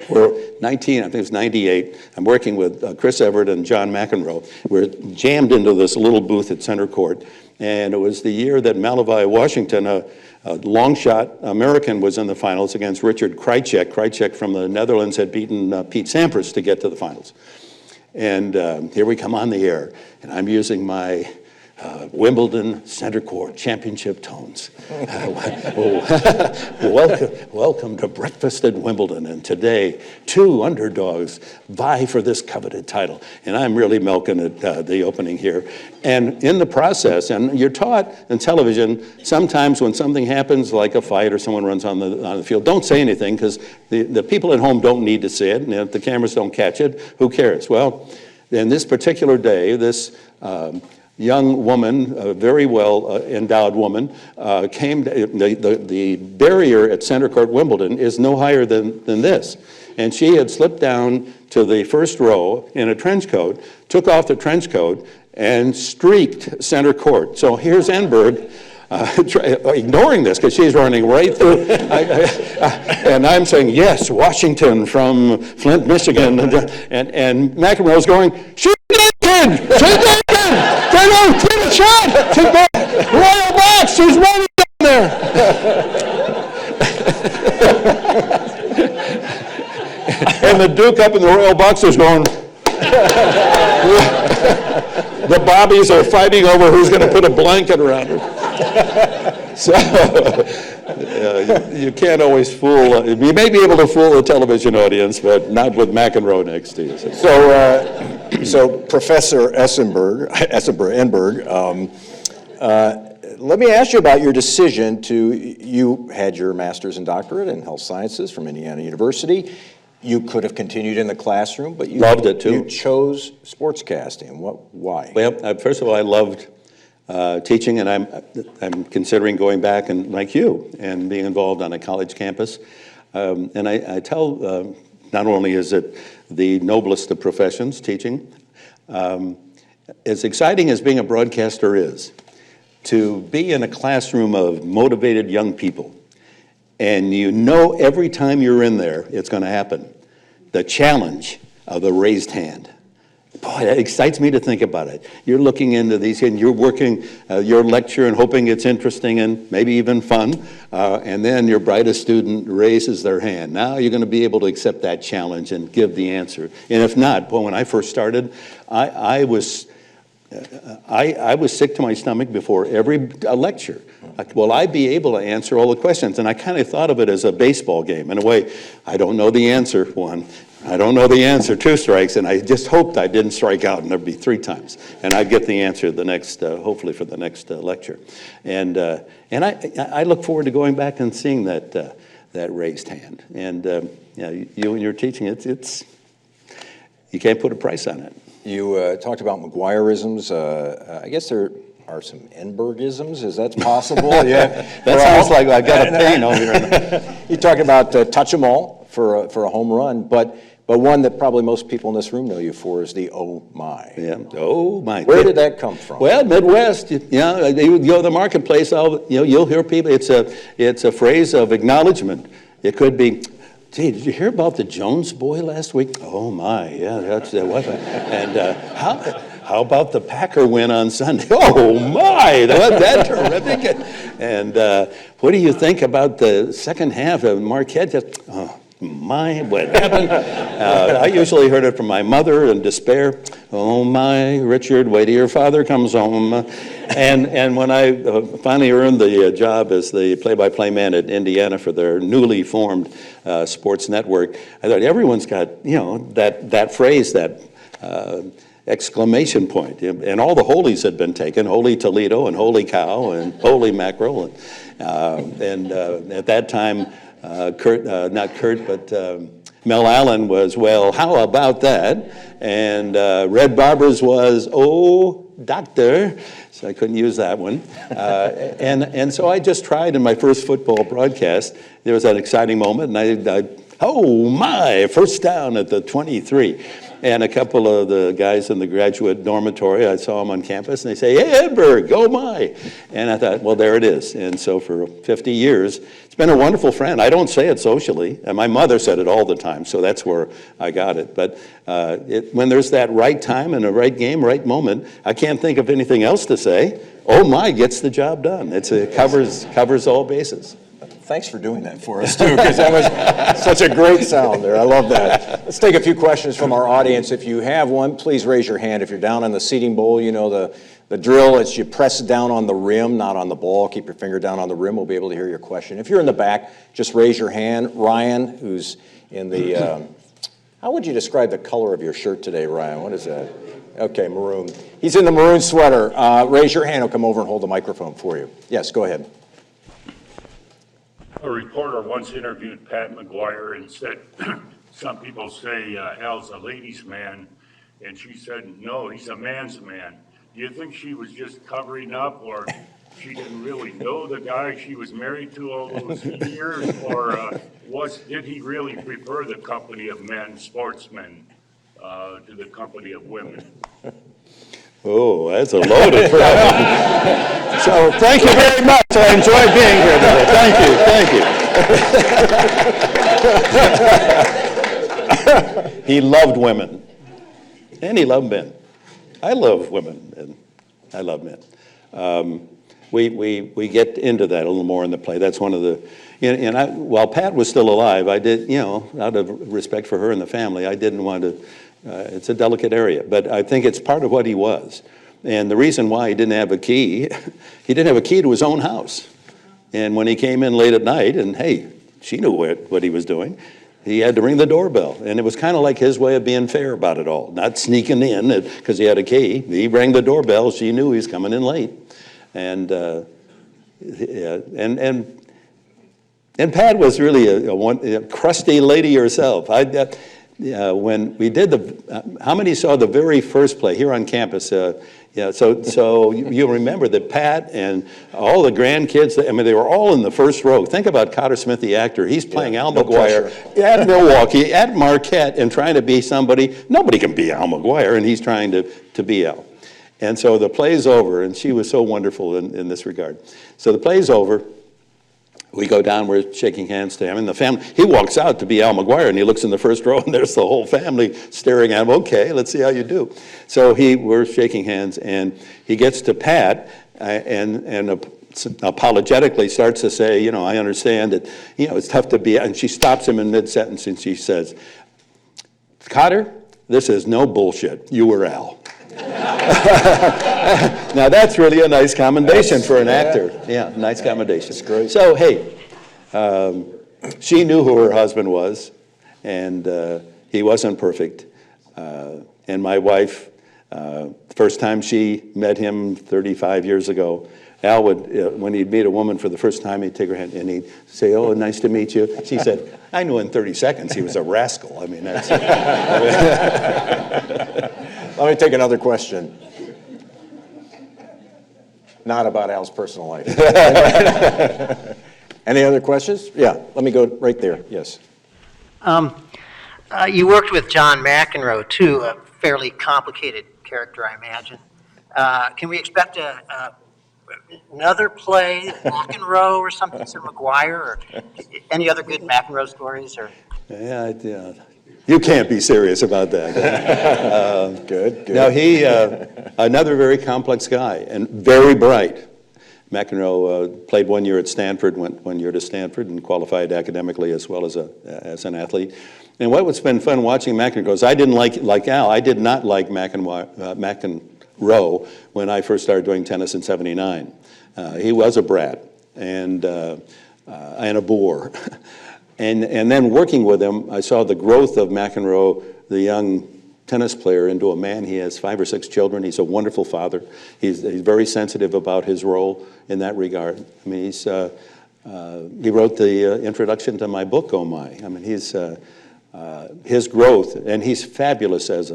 We're 19, I think it was 98. I'm working with Chris Everett and John McEnroe. We're jammed into this little booth at center court. And it was the year that Malavai, Washington, a long shot American, was in the finals against Richard Krajicek. Krajicek from the Netherlands had beaten Pete Sampras to get to the finals. And here we come on the air, and I'm using my Wimbledon center court championship tones. Welcome to Breakfast at Wimbledon, and today 2 underdogs vie for this coveted title. And I'm really milking it, the opening here. And in the process, and you're taught in television, sometimes when something happens, like a fight or someone runs on the field, don't say anything, because the people at home don't need to see it, and if the cameras don't catch it, who cares? Well, in this particular day, this young woman, a very well endowed woman, came. The barrier at center court Wimbledon is no higher than this. And she had slipped down to the first row in a trench coat, took off the trench coat, and streaked center court. So here's Enberg ignoring this because she's running right through. And I'm saying, yes, Washington from Flint, Michigan. And McEnroe's going, shoot that kid! Shoot that kid! Get a shot! She's back. Royal box! She's running down there! And the Duke up in the Royal box is going... The Bobbies are fighting over who's going to put a blanket around her. So, you can't always fool, you may be able to fool the television audience, but not with McEnroe next to you. So Professor Enberg, let me ask you about your decision you had your master's and doctorate in health sciences from Indiana University. You could have continued in the classroom, but you loved it too. You chose sportscasting. Why? Well, first of all, I loved teaching, and I'm considering going back and like you and being involved on a college campus. And I tell, not only is it the noblest of professions, teaching, as exciting as being a broadcaster is, to be in a classroom of motivated young people, and you know every time you're in there, it's going to happen. The challenge of the raised hand. Boy, that excites me to think about it. You're looking into these, and you're working your lecture and hoping it's interesting and maybe even fun, and then your brightest student raises their hand. Now you're going to be able to accept that challenge and give the answer. And if not, boy, when I first started, I was sick to my stomach before every lecture. Will I be able to answer all the questions? And I kind of thought of it as a baseball game. In a way, I don't know the answer, 1. I don't know the answer, 2 strikes, and I just hoped I didn't strike out, and there'd be 3 times. And I'd get the answer the next, hopefully for the next lecture. And I look forward to going back and seeing that raised hand. And you and your teaching, it's you can't put a price on it. You talked about McGuireisms. I guess there are some Enbergisms. Is that possible? Yeah. That sounds like I've got a pain over here. You talk about touch 'em all for a home run, but one that probably most people in this room know you for is the oh my. Yeah. Oh my. Where did that come from? Well, Midwest. You go to the marketplace. You'll hear people. It's a phrase of acknowledgement. It could be, gee, did you hear about the Jones boy last week? Oh my, yeah, that was. And how about the Packer win on Sunday? Oh my, that's terrific. And what do you think about the second half of Marquette? Oh my, what happened? I usually heard it from my mother in despair. Oh my, Richard, wait till your father comes home. And when I finally earned the job as the play-by-play man at Indiana for their newly formed sports network, I thought everyone's got, that phrase, that exclamation point. And all the holies had been taken, Holy Toledo and Holy Cow and Holy Mackerel. And at that time, Mel Allen was, well, how about that? And Red Barber's was, oh, doctor. So I couldn't use that one. And so I just tried in my first football broadcast. There was an exciting moment, and oh my, first down at the 23. And a couple of the guys in the graduate dormitory, I saw them on campus, and they say, hey, Enberg, oh my. And I thought, well, there it is. And so for 50 years, it's been a wonderful friend. I don't say it socially, and my mother said it all the time, so that's where I got it. But when there's that right time and a right game, right moment, I can't think of anything else to say. Oh my gets the job done. It covers all bases. Thanks for doing that for us, too, because that was such a great sound there. I love that. Let's take a few questions from our audience. If you have one, please raise your hand. If you're down in the seating bowl, you know the drill. It's you press down on the rim, not on the ball. Keep your finger down on the rim. We'll be able to hear your question. If you're in the back, just raise your hand. Ryan, who's in the, how would you describe the color of your shirt today, Ryan? What is that? Okay, maroon. He's in the maroon sweater. Raise your hand. He'll come over and hold the microphone for you. Yes, go ahead. A reporter once interviewed Pat McGuire and said, some people say Al's a ladies' man, and she said, no, he's a man's man. Do you think she was just covering up, or she didn't really know the guy she was married to all those years, or did he really prefer the company of men, sportsmen, to the company of women? Oh, that's a loaded problem. So thank you very much. I enjoyed being here today. Thank you. He loved women, and he loved men. I love women, and I love men. We get into that a little more in the play. That's one of the, while Pat was still alive, I did, out of respect for her and the family, I didn't want to. It's a delicate area, but I think it's part of what he was. And the reason why he didn't have a key, he didn't have a key to his own house. And when he came in late at night, and hey, she knew what he was doing, he had to ring the doorbell. And it was kind of like his way of being fair about it all, not sneaking in because he had a key. He rang the doorbell. She knew he was coming in late. And Pat was really a crusty lady herself. When we did how many saw the very first play here on campus? So you'll remember that Pat and all the grandkids, they were all in the first row. Think about Cotter Smith, the actor. He's playing Al McGuire at Milwaukee, at Marquette, and trying to be somebody. Nobody can be Al McGuire, and he's trying to be Al. And so the play's over, and she was so wonderful in this regard. So the play's over. We go down, we're shaking hands to him, and the family, he walks out to be Al McGuire, and he looks in the first row, and there's the whole family staring at him. Okay, let's see how you do. So we're shaking hands, and he gets to Pat, and apologetically starts to say, I understand that, it's tough to be, and she stops him in mid-sentence, and she says, Cotter, this is no bullshit. You were Al. Now that's really a nice commendation for an actor. Yeah, nice commendation. That's great. So hey, she knew who her husband was, and he wasn't perfect. And my wife, the first time she met him 35 years ago, Al would, when he'd meet a woman for the first time, he'd take her hand and he'd say, oh, nice to meet you. She said, I knew in 30 seconds he was a rascal. That's... Let me take another question. Not about Al's personal life. Any other questions? Yeah, let me go right there. Yes. You worked with John McEnroe, too, a fairly complicated character, I imagine. Can we expect another play, McEnroe or something, Sir McGuire, or any other good McEnroe stories? Or? Yeah, you can't be serious about that. Good. Now, he, another very complex guy and very bright. McEnroe played 1 year at Stanford, went 1 year to Stanford, and qualified academically as well as an athlete. And what's been fun watching McEnroe is I didn't like Al. I did not like McEnroe when I first started doing tennis in '79. He was a brat and a bore. And then working with him, I saw the growth of McEnroe, the young tennis player, into a man. He has 5 or 6 children. He's a wonderful father. He's very sensitive about his role in that regard. He wrote the introduction to my book, Oh My. His growth, and he's fabulous as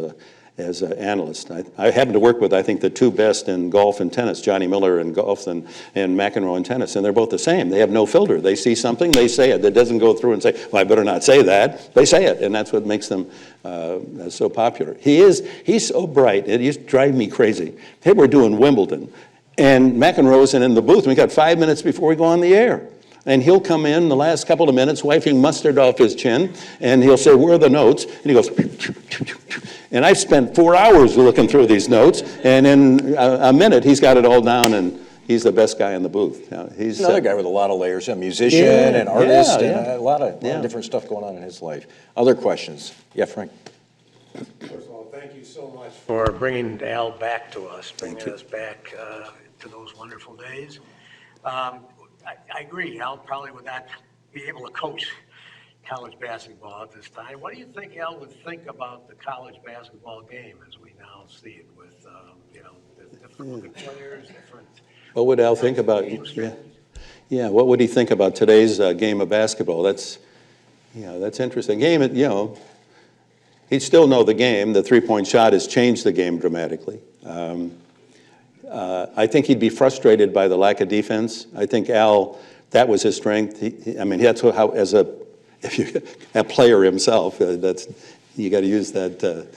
as an analyst. I happen to work with, I think, the two best in golf and tennis, Johnny Miller in golf and McEnroe in tennis, and they're both the same. They have no filter. They see something, they say it. That doesn't go through and say, well, I better not say that. They say it, and that's what makes them so popular. He's so bright, it used to drive me crazy. Hey, we're doing Wimbledon, and McEnroe's in the booth, and we got 5 minutes before we go on the air. And he'll come in the last couple of minutes, wiping mustard off his chin, and he'll say, where are the notes? And he goes, and I've spent 4 hours looking through these notes, and in a minute, he's got it all down, and he's the best guy in the booth. He's Another guy with a lot of layers, a musician, Yeah, an artist, yeah, and yeah. a lot of Yeah. different stuff going on in his life. Other questions? Yeah, Frank? First of all, thank you so much for bringing Al back to us, bringing us back to those wonderful days. I agree, Al probably would not be able to coach college basketball at this time. What do you think Al would think about the college basketball game as we now see it with, the different looking players, different... What would Al think about, yeah, what would he think about today's game of basketball? That's interesting. He'd still know the game. The three-point shot has changed the game dramatically. I think he'd be frustrated by the lack of defense. I think Al, that was his strength. That's how, as a player himself, you got to use that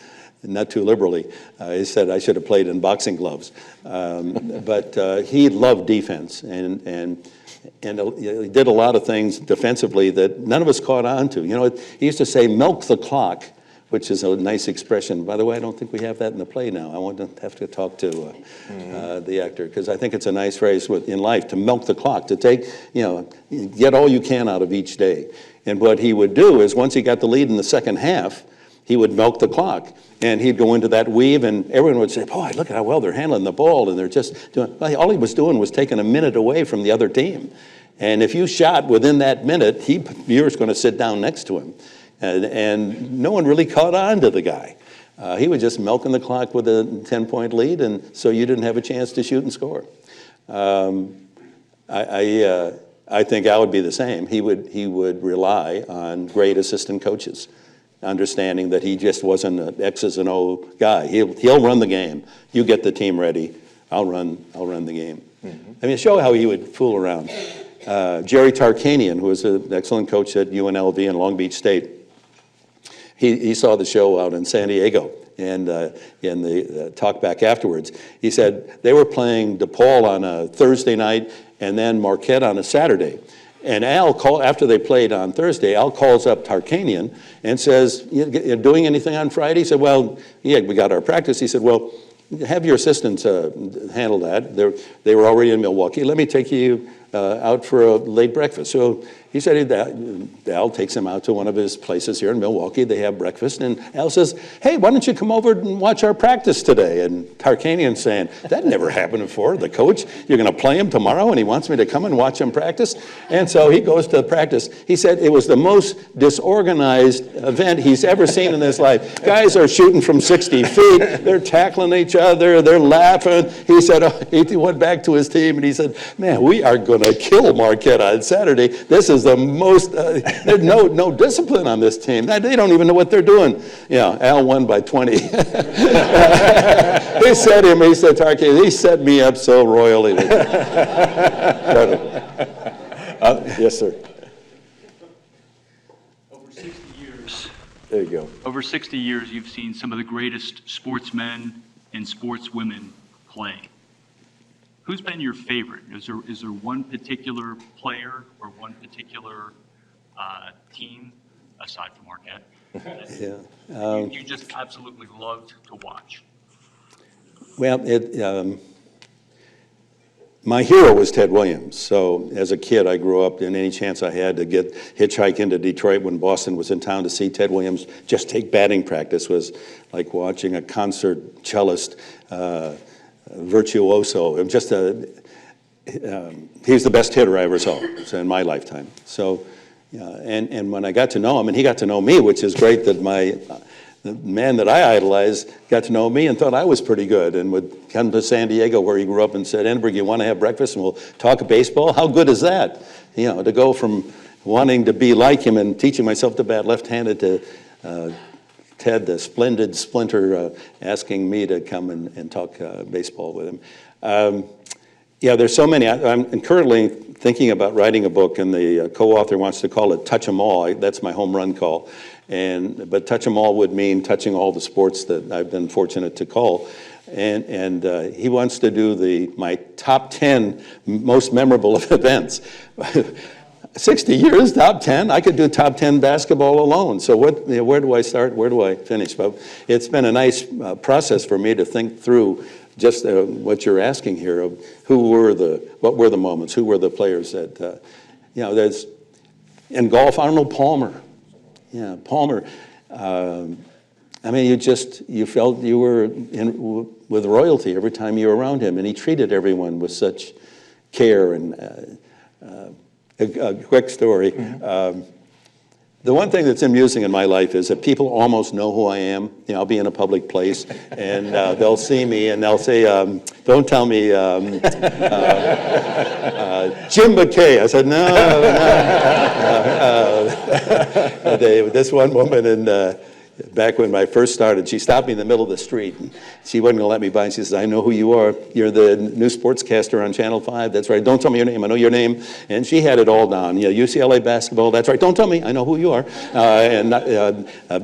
not too liberally. He said I should have played in boxing gloves, but he loved defense, and he did a lot of things defensively that none of us caught on to. He used to say, "Milk the clock," which is a nice expression. By the way, I don't think we have that in the play now. I want to have to talk to the actor, because I think it's a nice phrase in life, to milk the clock, to take, get all you can out of each day. And what he would do is, once he got the lead in the second half, he would milk the clock. And he'd go into that weave, and everyone would say, boy, look at how well they're handling the ball, and they're just doing, well, all he was doing was taking a minute away from the other team. And if you shot within that minute, you were going to sit down next to him. And no one really caught on to the guy. He was just milking the clock with a 10-point lead, and so you didn't have a chance to shoot and score. I think Al would be the same. He would rely on great assistant coaches, understanding that he just wasn't an X's and O guy. He'll run the game. You get the team ready. I'll run the game. Mm-hmm. Show how he would fool around. Jerry Tarkanian, who was an excellent coach at UNLV and Long Beach State, he saw the show out in San Diego, and in the talk back afterwards, he said they were playing DePaul on a Thursday night and then Marquette on a Saturday. And Al, after they played on Thursday, Al calls up Tarkanian and says, you doing anything on Friday? He said, well, yeah, we got our practice. He said, well, have your assistants handle that. They were already in Milwaukee. Let me take you out for a late breakfast. So he said Al takes him out to one of his places here in Milwaukee. They have breakfast, and Al says, hey, why don't you come over and watch our practice today? And Tarkanian's saying, that never happened before. The coach, you're going to play him tomorrow, and he wants me to come and watch him practice? And so he goes to practice. He said it was the most disorganized event he's ever seen in his life. Guys are shooting from 60 feet. They're tackling each other. They're laughing. He said, he went back to his team, and he said, man, we are going to kill Marquette on Saturday. This is the most, there's no discipline on this team. They don't even know what they're doing. Al won by 20. He said, Tarkanian, he set me up so royally. Yes, sir. Over 60 years. There you go. Over 60 years, you've seen some of the greatest sportsmen and sportswomen play. Who's been your favorite? Is there one particular player or one particular team, aside from Marquette, that you just absolutely loved to watch? Well, my hero was Ted Williams. So as a kid, I grew up, and any chance I had to hitchhike into Detroit when Boston was in town to see Ted Williams just take batting practice was like watching a concert cellist, virtuoso. Just he's the best hitter I ever saw in my lifetime. So, and when I got to know him, and he got to know me, which is great that the man that I idolized got to know me and thought I was pretty good, and would come to San Diego where he grew up and said, Enberg, you want to have breakfast and we'll talk baseball? How good is that? To go from wanting to be like him and teaching myself to bat left-handed to Ted, the splendid Splinter, asking me to come and talk baseball with him. Yeah, there's so many. I'm currently thinking about writing a book, and the co-author wants to call it Touch 'em All. That's my home run call. But Touch 'em All would mean touching all the sports that I've been fortunate to call. And he wants to do my top 10 most memorable events. 60 years, top 10? I could do top 10 basketball alone. So where do I start? Where do I finish? But it's been a nice process for me to think through just what you're asking here of what were the moments, who were the players that, there's, in golf, Arnold Palmer. Yeah, Palmer. I mean, you felt you were with royalty every time you were around him, and he treated everyone with such care. And a quick story. The one thing that's amusing in my life is that people almost know who I am. I'll be in a public place, and they'll see me, and they'll say, "Don't tell me, Jim McKay." I said, "No." This one woman back when I first started, she stopped me in the middle of the street. And she wasn't going to let me by. And she says, "I know who you are. You're the new sportscaster on Channel 5. That's right. Don't tell me your name. I know your name." And she had it all down. UCLA basketball. That's right. Don't tell me. I know who you are.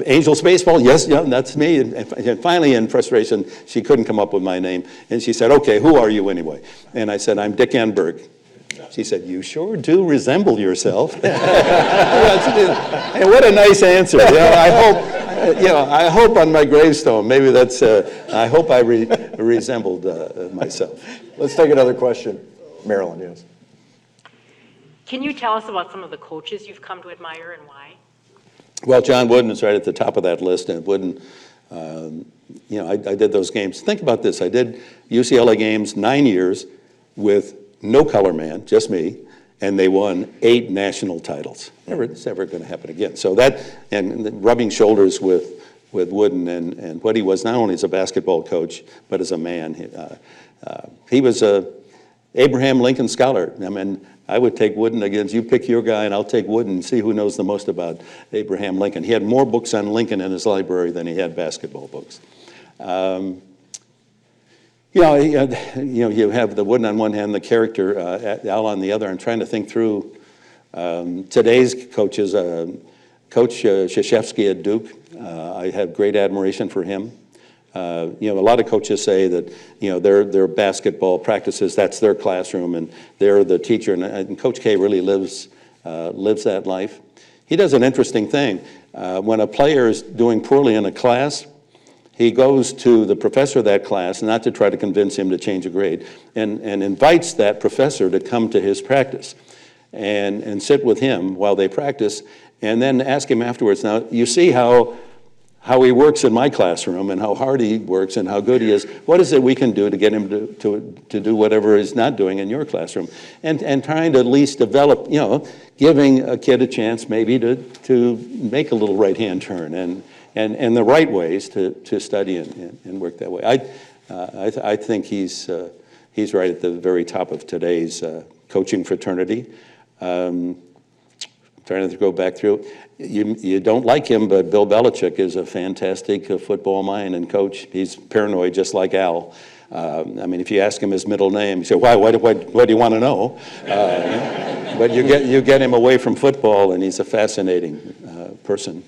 Angels baseball. Yes, yeah, that's me. And finally, in frustration, she couldn't come up with my name. And she said, "Okay, who are you anyway?" And I said, "I'm Dick Enberg." She said, "You sure do resemble yourself." Hey, what a nice answer. I hope on my gravestone, maybe that's, I hope I resembled myself. Let's take another question. Marilyn, yes. Can you tell us about some of the coaches you've come to admire and why? Well, John Wooden is right at the top of that list, and Wooden, I did those games. Think about this. I did UCLA games 9 years with no color man, just me, and they won 8 national titles. It's never going to happen again. So that, and rubbing shoulders with Wooden and what he was, not only as a basketball coach, but as a man. He was a Abraham Lincoln Scholar. I mean, I would take Wooden against, you pick your guy and I'll take Wooden and see who knows the most about Abraham Lincoln. He had more books on Lincoln in his library than he had basketball books. You have the Wooden on one hand, the character, Al on the other. I'm trying to think through today's coaches. Coach Krzyzewski at Duke, I have great admiration for him. A lot of coaches say that, their basketball practices, that's their classroom, and they're the teacher, and Coach K really lives that life. He does an interesting thing. When a player is doing poorly in a class, he goes to the professor of that class, not to try to convince him to change a grade, and invites that professor to come to his practice and sit with him while they practice, and then ask him afterwards, "Now, you see how he works in my classroom and how hard he works and how good he is. What is it we can do to get him to do whatever he's not doing in your classroom?" And trying to at least develop, giving a kid a chance maybe to make a little right-hand turn and the right ways to study and work that way. I think he's right at the very top of today's coaching fraternity. Trying to go back through. You don't like him, but Bill Belichick is a fantastic football mind and coach. He's paranoid, just like Al. If you ask him his middle name, you say, "Why? What do you want to know?" But you get him away from football, and he's a fascinating person.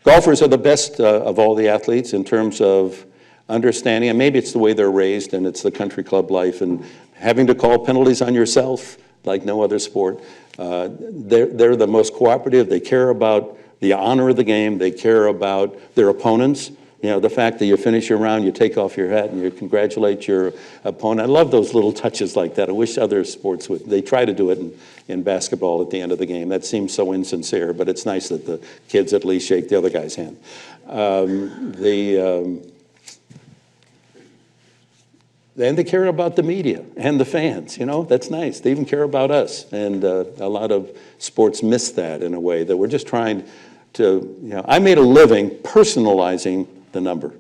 Golfers are the best of all the athletes in terms of understanding, and maybe it's the way they're raised, and it's the country club life, and having to call penalties on yourself like no other sport. They're the most cooperative. They care about the honor of the game. They care about their opponents. The fact that you finish your round, you take off your hat and you congratulate your opponent. I love those little touches like that. I wish other sports would. They try to do it in basketball at the end of the game. That seems so insincere, but it's nice that the kids at least shake the other guy's hand. And they care about the media and the fans, that's nice. They even care about us. And a lot of sports miss that in a way that we're just trying to, I made a living personalizing the number.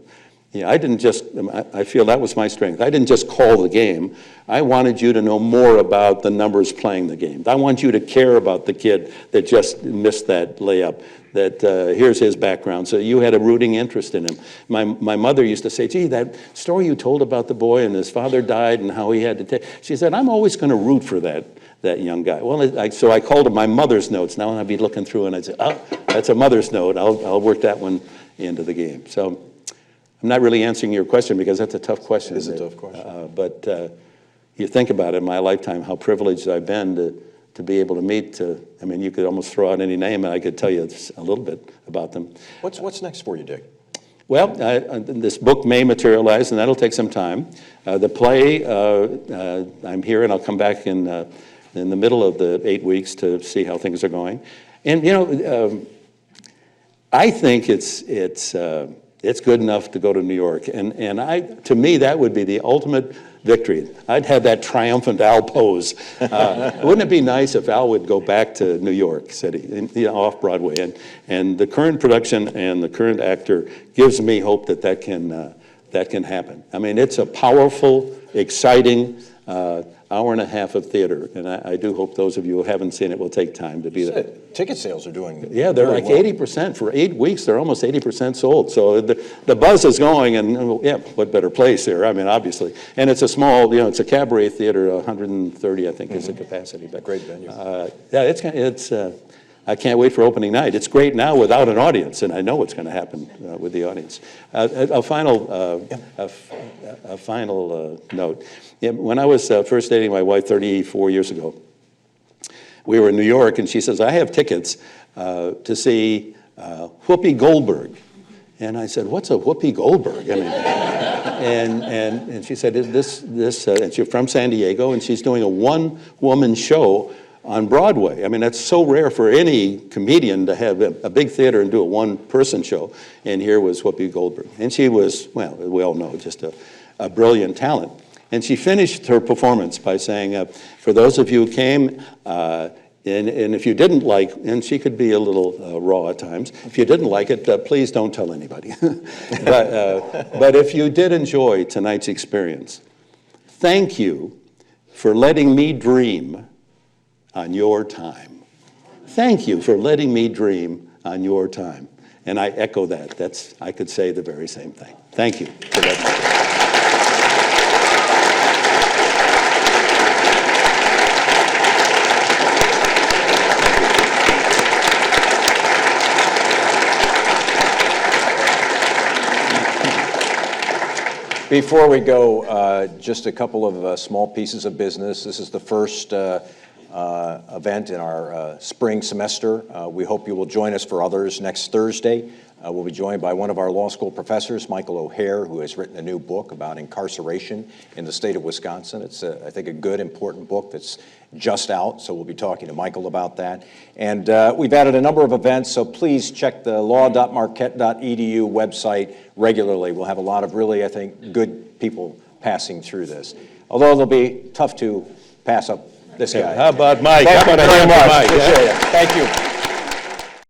Yeah, I didn't just, I feel that was my strength. I didn't just call the game. I wanted you to know more about the numbers playing the game. I want you to care about the kid that just missed that layup, that here's his background. So you had a rooting interest in him. My mother used to say, gee, that story you told about the boy and his father died and how he had to take, she said, I'm always going to root for that young guy. Well, so I called it my mother's notes. Now I'd be looking through and I'd say, oh, that's a mother's note. I'll work that one into the game. So I'm not really answering your question because that's a tough question. It is a tough question. But you think about it in my lifetime, how privileged I've been to be able to meet. I mean, you could almost throw out any name and I could tell you a little bit about them. What's next for you, Dick? Well, this book may materialize, and that'll take some time. The play, I'm here, and I'll come back in the middle of the 8 weeks to see how things are going. And, you know, I think it's good enough to go to New York. And to me, that would be the ultimate victory. I'd have that triumphant Al pose. Wouldn't it be nice if Al would go back to New York City, off Broadway? And the current production and the current actor gives me hope that can happen. I mean, it's a powerful, exciting hour and a half of theater, and I do hope those of you who haven't seen it will take time to be there. Ticket sales are doing Yeah, they're like 80%. For 8 weeks, they're almost 80% sold. So the buzz is going, and yeah, what better place there? I mean, obviously. And it's a small, it's a cabaret theater, 130, I think, is the capacity. But great venue. Yeah, I can't wait for opening night. It's great now without an audience, and I know what's going to happen with the audience. A final note. Yeah, when I was first dating my wife 34 years ago, we were in New York, and she says, I have tickets to see Whoopi Goldberg. And I said, what's a Whoopi Goldberg? I mean, and she said, and she's from San Diego, and she's doing a one-woman show on Broadway. I mean, that's so rare for any comedian to have a big theater and do a one-person show. And here was Whoopi Goldberg. And she was, well, we all know, just a brilliant talent. And she finished her performance by saying, for those of you who came, and if you didn't like, and she could be a little raw at times, if you didn't like it, please don't tell anybody. But if you did enjoy tonight's experience, thank you for letting me dream on your time. Thank you for letting me dream on your time. And I echo that. I could say the very same thing. Thank you for letting me. Before we go, just a couple of small pieces of business. This is the first event in our spring semester. We hope you will join us for others next Thursday. We'll be joined by one of our law school professors, Michael O'Hare, who has written a new book about incarceration in the state of Wisconsin. It's, I think, a good, important book that's just out, so we'll be talking to Michael about that. And we've added a number of events, so please check the law.marquette.edu website regularly. We'll have a lot of really, I think, good people passing through this. Although it'll be tough to pass up this guy. How about Mike? Thank How you about very much. Mike? Appreciate it. Thank you.